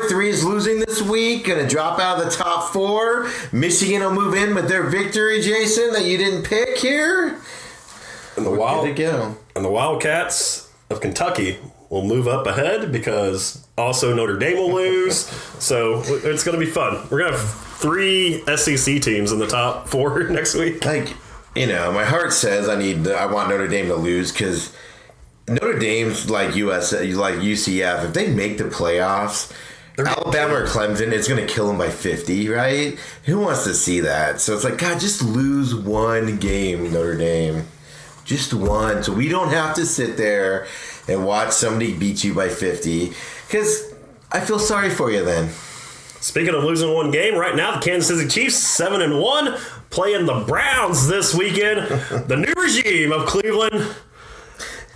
three is losing this week, gonna drop out of the top 4. Michigan will move in with their victory, Jason, that you didn't pick here. And the Wildcats of Kentucky will move up ahead because also Notre Dame will lose. So it's gonna be fun. We're gonna have 3 SEC teams in the top 4 next week. My heart says I want Notre Dame to lose because Notre Dame's like UCF. If they make the playoffs, Alabama or Clemson, it's going to kill them by 50, right? Who wants to see that? So it's like, God, just lose one game, Notre Dame. Just one. So we don't have to sit there and watch somebody beat you by 50. Because I feel sorry for you then. Speaking of losing one game, right now the Kansas City Chiefs 7-1 playing the Browns this weekend. The new regime of Cleveland.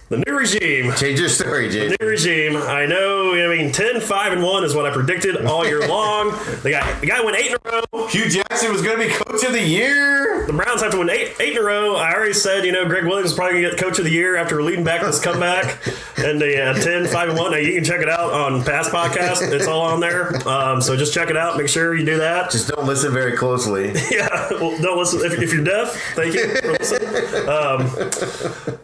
The new regime. Change your story, Jason. The new regime. I know. 10-5-1 is what I predicted all year long. The guy went 8 in a row. Hugh Jackson was going to be Coach of the Year. The Browns have to win 8 in a row. I already said, Greg Williams is probably going to get Coach of the Year after leading back this comeback. And 10-5-1. Now you can check it out on past podcasts. It's all on there. So just check it out. Make sure you do that. Just don't listen very closely. Yeah. Well, don't listen. If you're deaf, thank you for listening.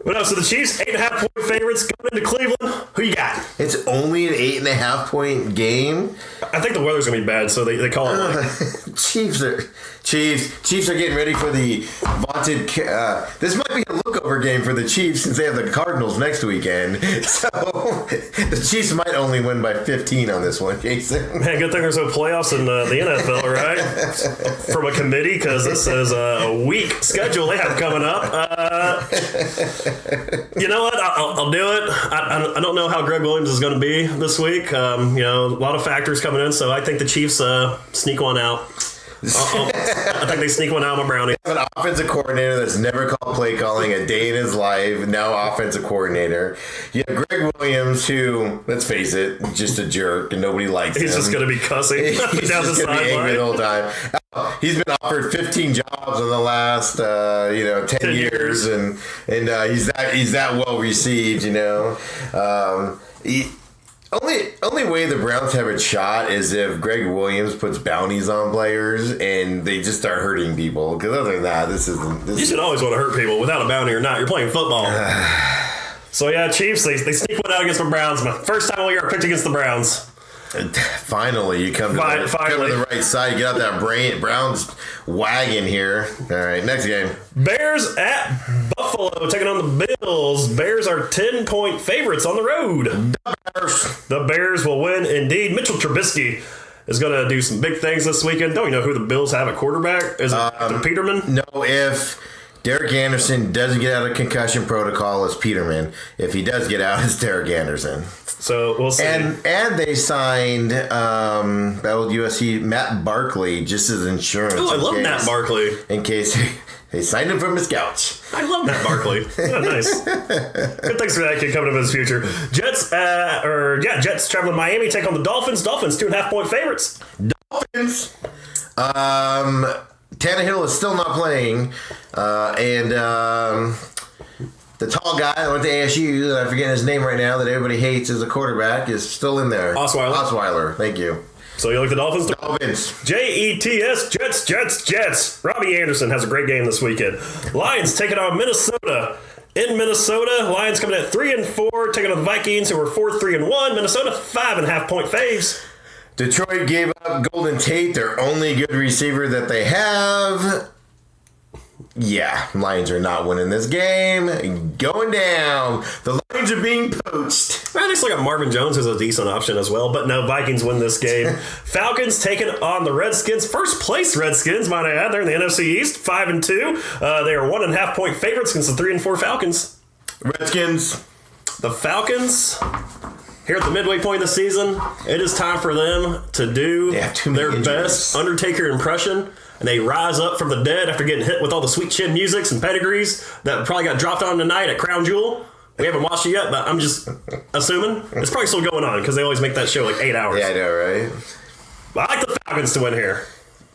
But no, so the Chiefs, 8.5 point favorites coming into Cleveland. Who you got? It's only an 8.5 point game. I think the weather's gonna be bad, so they call it Chiefs are getting ready for the vaunted. This might be a lookover game for the Chiefs since they have the Cardinals next weekend. So the Chiefs might only win by 15 on this one, Jason. Man, good thing there's no playoffs in the NFL, right? From a committee, because this is a weak schedule they have coming up. You know what? I'll do it. I don't know how Greg Williams is going to be this week. A lot of factors coming in, so I think the Chiefs sneak one out. I think they sneak one out of my brownie. An offensive coordinator that's never called play calling a day in his life, now offensive coordinator. You have Greg Williams, who, let's face it, just a jerk and nobody likes him. He's just going to be cussing down the sideline the whole time. He's been offered 15 jobs in the last 10 years, and he's that well received. Only way the Browns have a shot is if Greg Williams puts bounties on players and they just start hurting people. Because other than that, you should always want to hurt people without a bounty or not. You're playing football. So yeah, Chiefs, they sneak one out against the Browns. My first time all year I picked against the Browns. Finally, you come to the right side. You get out that Browns wagon here. All right, next game. Bears at Buffalo taking on the Bills. Bears are 10-point favorites on the road. The Bears will win indeed. Mitchell Trubisky is going to do some big things this weekend. Don't you know who the Bills have at quarterback? Is it Peterman? No, if Derek Anderson doesn't get out of concussion protocol, it's Peterman. If he does get out, it's Derek Anderson. So we'll see. And they signed old USC Matt Barkley just as insurance. Oh, I love Matt Barkley. In case they signed him from his couch. I love Matt Barkley. Oh, nice. Good things for that kid coming up in his future. Jets traveling to Miami, take on the Dolphins. Dolphins 2.5 point favorites. Dolphins. Tannehill is still not playing, and the tall guy that went to ASU, that I forget his name right now, that everybody hates as a quarterback, is still in there. Osweiler. Thank you. So you like the Dolphins? Dolphins. Jets. Robbie Anderson has a great game this weekend. Lions taking on Minnesota. In Minnesota, Lions coming at 3-4, taking on the Vikings, who are 4-3-1. Minnesota 5.5-point faves. Detroit gave up Golden Tate, their only good receiver that they have. Yeah, Lions are not winning this game. Going down. The Lions are being poached. Well, they still got Marvin Jones as a decent option as well. But no, Vikings win this game. Falcons taking on the Redskins. First place Redskins, might I add. They're in the NFC East, 5-2. They are 1.5-point favorites against the 3-4 Falcons. Redskins. The Falcons, here at the midway point of the season, it is time for them to do their best Undertaker impression. And they rise up from the dead after getting hit with all the sweet chin musics and pedigrees that probably got dropped on tonight at Crown Jewel. We haven't watched it yet, but I'm just assuming it's probably still going on because they always make that show like 8 hours. Yeah, I know, right? But I like the Falcons to win here.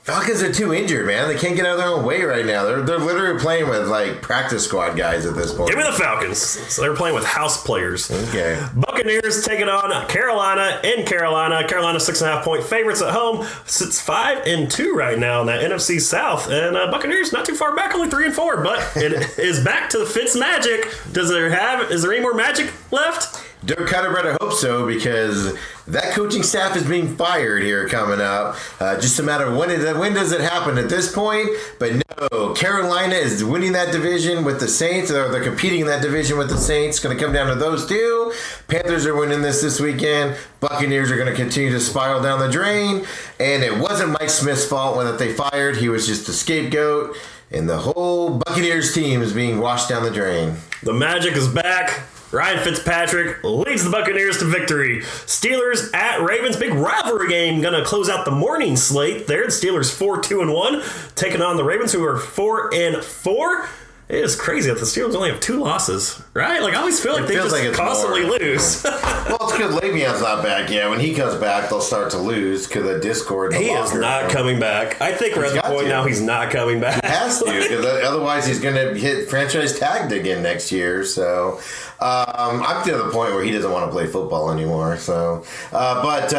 Falcons are too injured, man. They can't get out of their own way right now. They're literally playing with like practice squad guys at this point. Give me the Falcons. So they're playing with house players. Okay. Buccaneers taking on Carolina in Carolina. Carolina 6.5-point favorites at home. Sits 5-2 right now in that NFC South. And Buccaneers not too far back, only 3-4. But it is back to the Fitz magic. Is there any more magic left? Dirk Cutter better hope so, because that coaching staff is being fired here coming up. Just a matter of when does it happen at this point. But no, Carolina is winning that division with the Saints, or they're competing in that division with the Saints. It's going to come down to those two. Panthers are winning this weekend. Buccaneers are going to continue to spiral down the drain. And it wasn't Mike Smith's fault when they fired. He was just a scapegoat. And the whole Buccaneers team is being washed down the drain. The magic is back. Ryan Fitzpatrick leads the Buccaneers to victory. Steelers at Ravens. Big rivalry game. Going to close out the morning slate there. The Steelers 4-2-1. Taking on the Ravens, who are 4-4. It is crazy that the Steelers only have 2 losses, right? Like, I always feel like they just constantly lose. Well, it's because Le'Veon's not back yet. When he comes back, they'll start to lose because of Discord. He is not coming back. I think we're at the point now he's not coming back. He has to, because otherwise he's going to get franchise tagged again next year. So I'm to the point where he doesn't want to play football anymore. So, but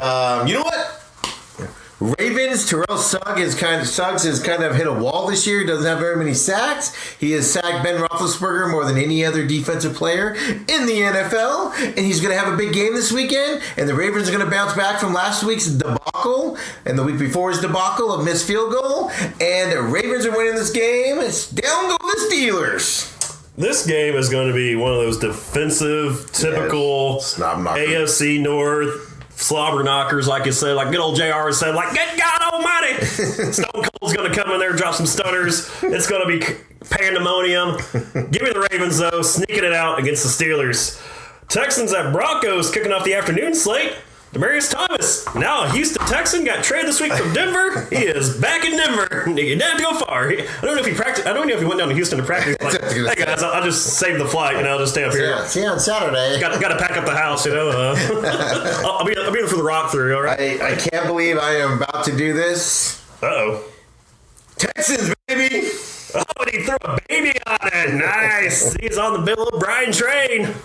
you know what? Ravens, Terrell Suggs has kind of hit a wall this year. He doesn't have very many sacks. He has sacked Ben Roethlisberger more than any other defensive player in the NFL. And he's going to have a big game this weekend. And the Ravens are going to bounce back from last week's debacle and the week before's debacle of missed field goal. And the Ravens are winning this game. It's down go the Steelers. This game is going to be one of those defensive, typical AFC North slobber knockers, like you said, like good old JR said, like, good God almighty. Stone Cold's going to come in there, drop some stunners. It's going to be pandemonium. Give me the Ravens, though, sneaking it out against the Steelers. Texans at Broncos kicking off the afternoon slate. Demaryius Thomas, now a Houston Texan, got traded this week from Denver. He is back in Denver. He didn't have to go far. I don't know if he practiced. I don't know if he went down to Houston to practice. Like, hey guys, I'll just save the flight and I'll just stay up here. Yeah, see you on Saturday. Got to pack up the house, you know. I'll be in for the rock through. All right. I can't believe I am about to do this. Uh-oh. Texans, baby. Oh, and he threw a baby on it. Nice. He's on the Bill O'Brien train.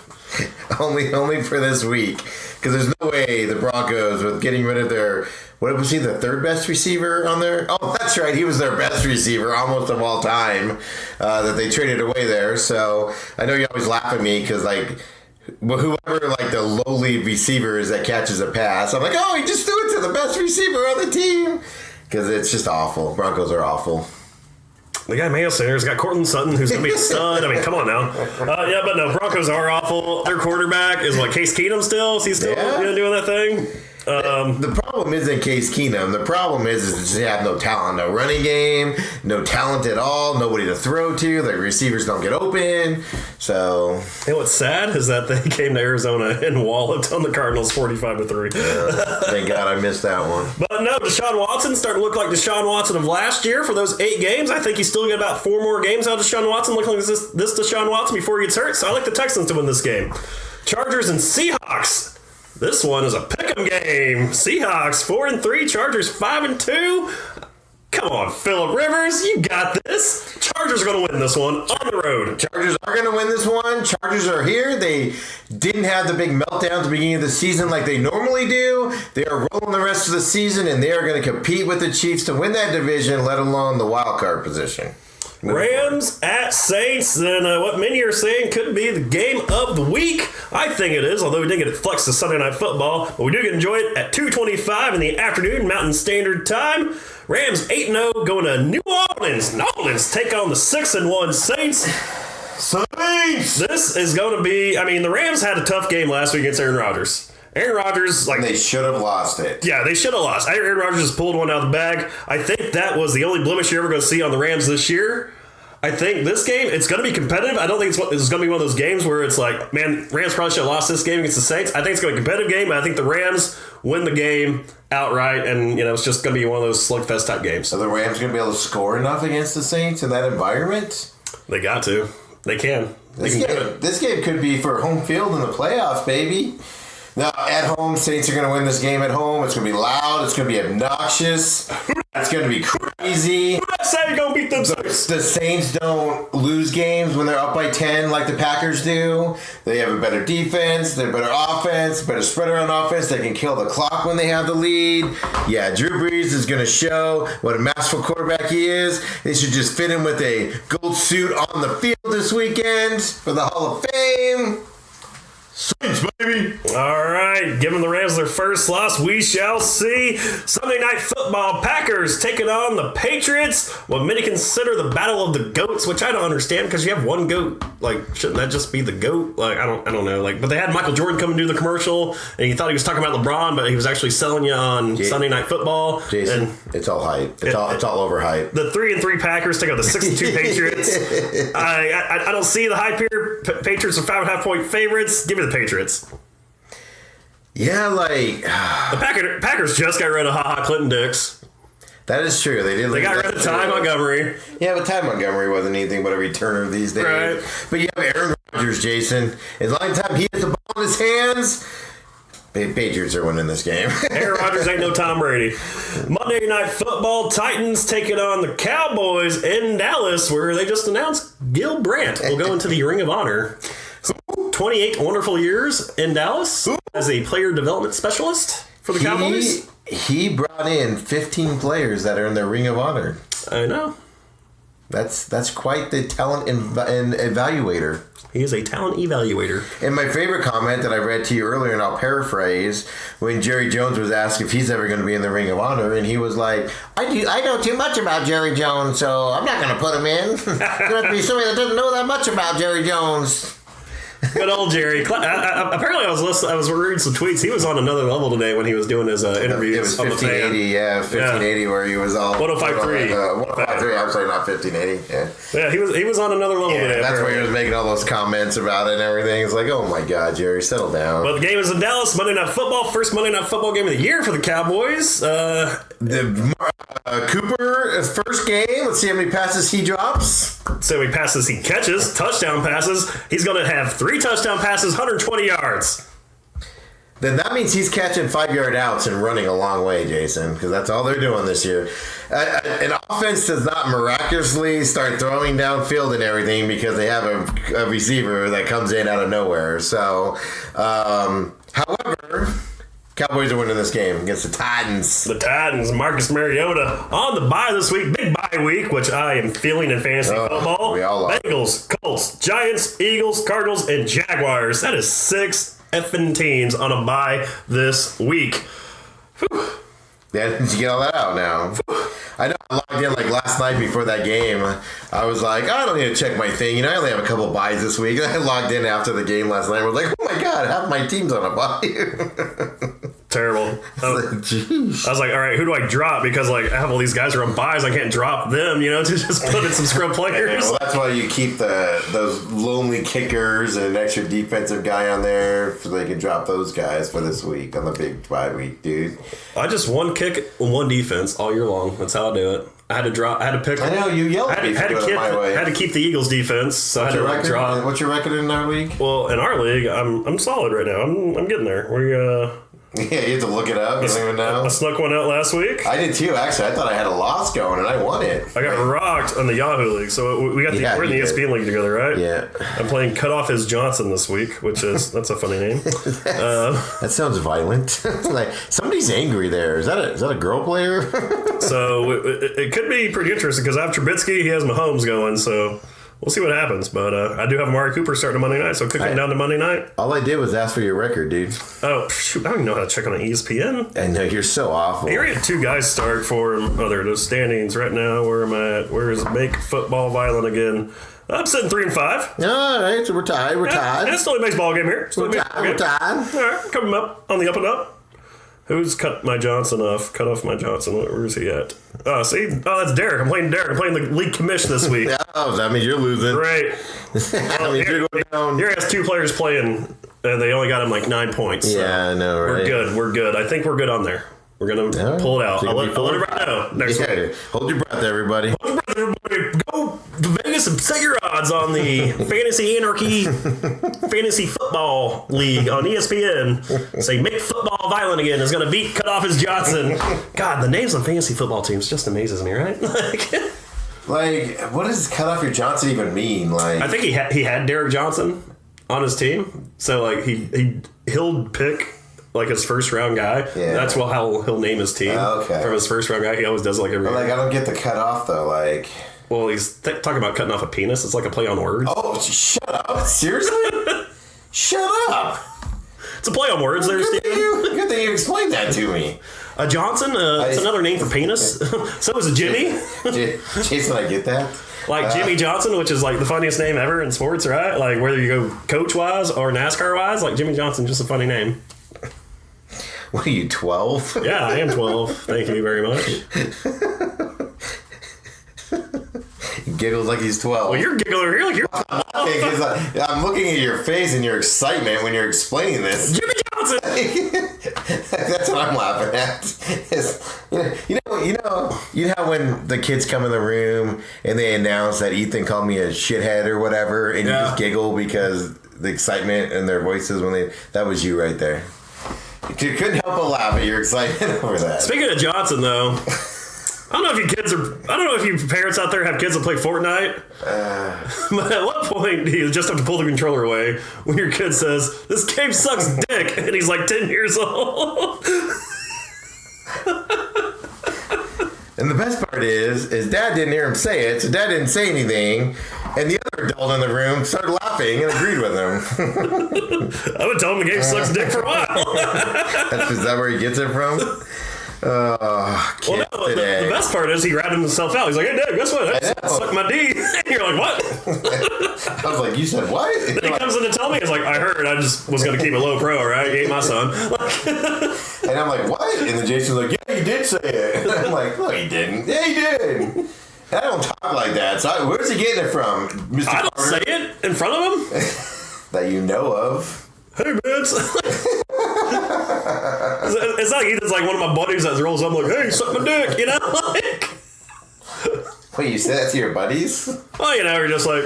Only for this week, because there's no way the Broncos, with getting rid of their, what was he, the third best receiver on there? Oh, that's right, he was their best receiver almost of all time, that they traded away there. So I know you always laugh at me because like whoever like the lowly receiver is that catches a pass, I'm like, oh, he just threw it to the best receiver on the team, because it's just awful. Broncos are awful. The guy Mayo Center's got Cortland Sutton, who's going to be a stud. I mean, come on now. Yeah, but no, Broncos are awful. Their quarterback is what, Case Keenum still? Is he still doing that thing? The problem isn't Case Keenum. The problem is they have no talent. No running game, no talent at all, nobody to throw to. The receivers don't get open. So, you know what's sad is that they came to Arizona and walloped on the Cardinals 45-3. Thank God I missed that one. But no, Deshaun Watson starting to look like Deshaun Watson of last year for those 8 games. I think he's still got about 4 more games out of Deshaun Watson, looking like this Deshaun Watson before he gets hurt. So I like the Texans to win this game. Chargers and Seahawks. This one is a pick'em game. Seahawks 4-3, Chargers 5-2. Come on, Phillip Rivers, you got this. Chargers are going to win this one on the road. Chargers are going to win this one. Chargers are here. They didn't have the big meltdown at the beginning of the season like they normally do. They are rolling the rest of the season, and they are going to compete with the Chiefs to win that division, let alone the wild card position. Rams at Saints, and what many are saying could be the game of the week. I think it is, although we didn't get it flexed to Sunday Night Football, but we do get to enjoy it at 2:25 in the afternoon, Mountain Standard Time. Rams 8-0 going to New Orleans. New Orleans take on the 6-1 Saints. Saints! This is going to be, I mean, the Rams had a tough game last week against Aaron Rodgers. Aaron Rodgers, like... They should have lost it. Yeah, they should have lost. Aaron Rodgers just pulled one out of the bag. I think that was the only blemish you're ever going to see on the Rams this year. I think this game, it's going to be competitive. I don't think it's going to be one of those games where it's like, man, Rams probably should have lost this game against the Saints. I think it's going to be a competitive game, but I think the Rams win the game outright, and, it's just going to be one of those slugfest type games. Are the Rams going to be able to score enough against the Saints in that environment? They got to. They can. This game could be for home field in the playoffs, baby. Now, at home, Saints are going to win this game at home. It's going to be loud. It's going to be obnoxious. It's going to be crazy. Who that say you're going to beat them Saints? The Saints don't lose games when they're up by 10 like the Packers do. They have a better defense. They're better offense. Better spreader on offense. They can kill the clock when they have the lead. Yeah, Drew Brees is going to show what a masterful quarterback he is. They should just fit him with a gold suit on the field this weekend for the Hall of Fame. Saints, baby. All right, giving the Rams their first loss. We shall see. Sunday Night Football, Packers taking on the Patriots. What many consider the battle of the goats, which I don't understand because you have one goat. Like, shouldn't that just be the goat? Like, I don't know. Like, but they had Michael Jordan come and do the commercial, and he thought he was talking about LeBron, but he was actually selling you on Sunday Night Football. Jason, and it's all hype. It's all overhyped. The 3-3 Packers take on the 6-2 Patriots. I don't see the hype here. Patriots are 5.5-point favorites. Give me the Patriots. Yeah, like the Packers just got rid of Ha Clinton Dix. That is true. They got rid of Ty Montgomery. Yeah, but Ty Montgomery wasn't anything but a returner these days. Right. But you have Aaron Rodgers, Jason. As long as he has the ball in his hands, Patriots are winning this game. Aaron Rodgers ain't no Tom Brady. Monday Night Football, Titans taking on the Cowboys in Dallas, where they just announced Gil Brandt will go into the Ring of Honor. 28 wonderful years in Dallas as a player development specialist for the Cowboys. He brought in 15 players that are in the Ring of Honor. I know. That's quite the talent evaluator. He is a talent evaluator. And my favorite comment that I read to you earlier, and I'll paraphrase, when Jerry Jones was asked if he's ever going to be in the Ring of Honor, and he was like, I know too much about Jerry Jones, so I'm not going to put him in. It's going to have to be somebody that doesn't know that much about Jerry Jones. Good old Jerry. Apparently, I was reading some tweets. He was on another level today when he was doing his interviews. It was 1580, 1580, where he was all 1053. 1053. I'm sorry, not 1580. Yeah, he was on another level today. That's where he was making all those comments about it and everything. It's like, oh my God, Jerry, settle down. But the game is in Dallas. Monday Night Football. First Monday Night Football game of the year for the Cowboys. Cooper, first game. Let's see how many passes he drops. So how many passes he catches. Touchdown passes. He's going to have 3 touchdown passes, 120 yards. Then that means he's catching 5-yard outs and running a long way, Jason, because that's all they're doing this year. An offense does not miraculously start throwing downfield and everything because they have a receiver that comes in out of nowhere. So, however, Cowboys are winning this game against the Titans. The Titans, Marcus Mariota on the bye this week. Big bye week, which I am feeling in fantasy football. We all love Bengals, Colts, Giants, Eagles, Cardinals, and Jaguars. That is 6 effing teams on a bye this week. Whew. Yeah, did you get all that out now? I know I logged in like last night before that game. I was like, I don't need to check my thing. I only have a couple buys this week. And I logged in after the game last night. I was like, oh my God, half my team's on a buy. Terrible. I was like, all right, who do I drop? Because like I have all these guys who are on buys. I can't drop them, to just put in some scrub players. Well, that's why you keep those lonely kickers and an extra defensive guy on there so they can drop those guys for this week on the big bye week, dude. I just one kick and one defense all year long. That's how I do it. I had to pick. I know you yelled at me for doing it my way. I had to keep the Eagles defense, so I had to drop. What's your record in our league? Well, in our league, I'm solid right now. I'm getting there. Yeah, you have to look it up. You don't even know. I snuck one out last week. I did too, actually. I thought I had a loss going, and I won it. I got rocked on the Yahoo League. So we're in the ESPN League together, right? Yeah. I'm playing Cut Off His Johnson this week, which is, that's a funny name. That sounds violent. Like, somebody's angry there. Is that a girl player? So it could be pretty interesting because after Trubisky, he has Mahomes going, so we'll see what happens. But I do have Amari Cooper starting on Monday night, so it could come down to Monday night. All I did was ask for your record, dude. Oh, shoot, I don't even know how to check on ESPN. I know, you're so awful. Here we had 2 guys start for him. Oh, there the standings right now. Where am I at? Where is Make Football Violent again? I'm sitting 3-5. All right, so we're tied. Yeah, it's still a baseball game here. We're tied. All right, coming up on the up and up. Who's cut my Johnson off? Cut off my Johnson. Where is he at? Oh, see? Oh, that's Derek. I'm playing Derek. I'm playing the league commission this week. Oh, that means you're losing. Great. That means you're going down. Here has 2 players playing, and they only got him like 9 points. So Yeah, I know, right? We're good. I think we're good on there. We're going to pull it out. I'll let everybody know next week. Hold your breath, everybody. Go to Vegas and set your odds on the Fantasy Anarchy Fantasy Football League on ESPN. Say, Make Football Violent again is going to beat Cut Off His Johnson. God, the names on fantasy football teams just amazes me, right? Like, what does Cut Off Your Johnson even mean? Like, I think he had Derek Johnson on his team, so like he'll pick like his first round guy. Yeah. That's how he'll name his team. Okay. From his first round guy, he always does like every. But like, I don't get the cut off though. Like, well, he's talking about cutting off a penis. It's like a play on words. oh, shut up! Seriously? Shut up! It's a play on words. There, Good Steve. thing you explained that to me. A Johnson. It's another name for penis. So is a Jimmy. Jason, I get that. Like Jimmy Johnson, which is like the funniest name ever in sports, right? Like whether you go coach wise or NASCAR wise, like Jimmy Johnson, just a funny name. What are you, 12? Yeah, I am 12. Thank you very much. He giggles like he's 12. Well, you're giggling. You're like, Okay, 'cause I'm looking at your face and your excitement when you're explaining this. Jimmy Johnson. That's what I'm laughing at. You know how when the kids come in the room and they announce that Ethan called me a shithead or whatever, and you just giggle because the excitement in their voices that was you right there. You couldn't help but laugh at your excitement over that. Speaking of Johnson, though, I don't know if you parents out there have kids that play Fortnite. But at what point do you just have to pull the controller away when your kid says, "This game sucks dick," and he's like 10 years old? And the best part is Dad didn't hear him say it, so Dad didn't say anything, and the other adult in the room started laughing and agreed with him. I've been telling him the game sucks dick for a while. Is that where he gets it from? Well, no, the best part is he ratted himself out. He's like, "Hey, Dad, guess what? I suck my D." And you're like, "What?" I was like, "You said what?" Then he comes in to tell me, he's like, "I heard. I just was going to keep it low pro, right? You ain't my son." And I'm like, "What?" And then Jason's like, "Yeah, you did say it." And I'm like, "No, he didn't." "Yeah, he did." I don't talk like that. So where's he getting it from, Mr. I don't Carter? say it in front of him. That you know of. Hey, man. It's not like he's like one of my buddies that rolls up like, "Hey, suck my dick," you know? Like, Wait, you said that to your buddies? well, you know, you're just like,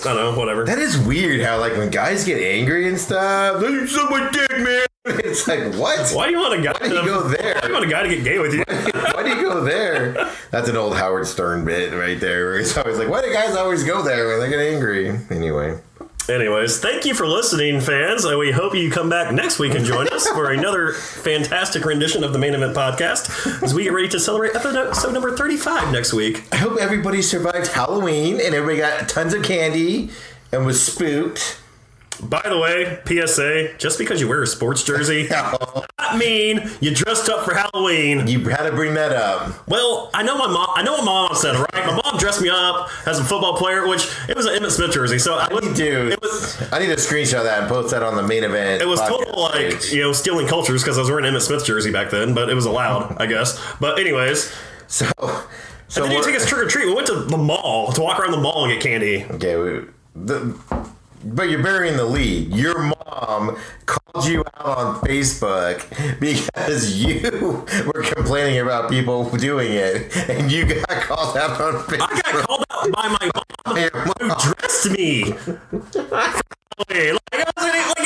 I don't know, whatever. That is weird how, like, when guys get angry and stuff, "You suck my dick, man." It's like, what? Why do you want a guy Why do you go there? Why do you want a guy to get gay with you? Why do you go there? That's an old Howard Stern bit right there, where he's always like, why do guys always go there when they get angry? Anyway. Anyways, thank you for listening, fans. And we hope you come back next week and join us for another fantastic rendition of the Main Event Podcast as we get ready to celebrate episode number 35 next week. I hope everybody survived Halloween and everybody got tons of candy and was spooked. By the way, PSA, just because you wear a sports jersey, I mean you dressed up for Halloween. You had to bring that up. Well, I know what mom said, right? My mom dressed me up as a football player, which it was an Emmitt Smith jersey. So I need to screenshot that and post that on the Main Event. It was total like stealing cultures because I was wearing an Emmitt Smith jersey back then, but it was allowed, I guess. But anyways, so and then you take us trick or treat. We went to the mall to walk around the mall and get candy. Okay, but you're burying the lead. Your mom called you out on Facebook because you were complaining about people doing it, and you got called out on Facebook. I got called out by my mom who dressed me. It wasn't like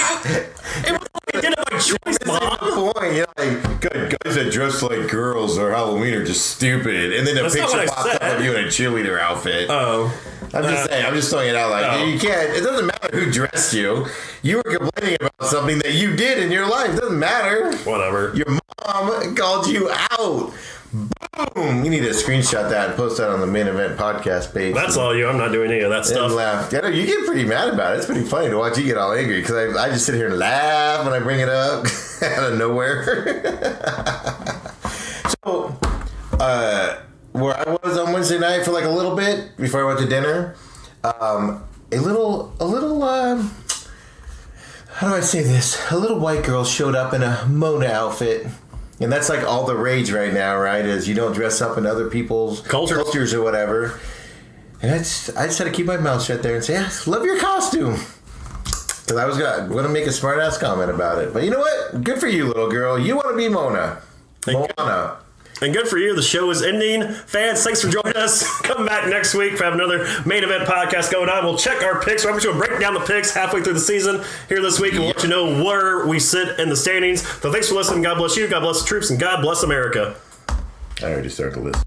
I did it by choice, Mom. point. You're like, good guys that dress like girls or Halloween are just stupid. And then a That's not picture what I pops up said. of you in a cheerleader outfit. Oh. I'm just saying. I'm just throwing it out. Like you can't. It doesn't matter who dressed you. You were complaining about something that you did in your life. It doesn't matter. Whatever. Your mom called you out. Boom! You need to screenshot that and post that on the Main Event podcast page. That's all you. I'm not doing any of that And stuff. laugh. Yeah, you get pretty mad about it. It's pretty funny to watch you get all angry because I just sit here and laugh when I bring it up out of nowhere. So, where I was on Wednesday night for like a little bit before I went to dinner, a little. How do I say this? A little white girl showed up in a Mona outfit. And that's like all the rage right now, right? Is you don't dress up in other people's cultures or whatever. And I just had to keep my mouth shut there and say, yeah, love your costume. Because I was going to make a smart ass comment about it. But you know what? Good for you, little girl. You want to be Mona. Moana. And good for you. The show is ending. Fans, thanks for joining us. Come back next week for have another Main Event podcast going on. We'll check our picks. We're going to break down the picks halfway through the season here this week and we'll let you know where we sit in the standings. So thanks for listening. God bless you. God bless the troops. And God bless America. I already started the list.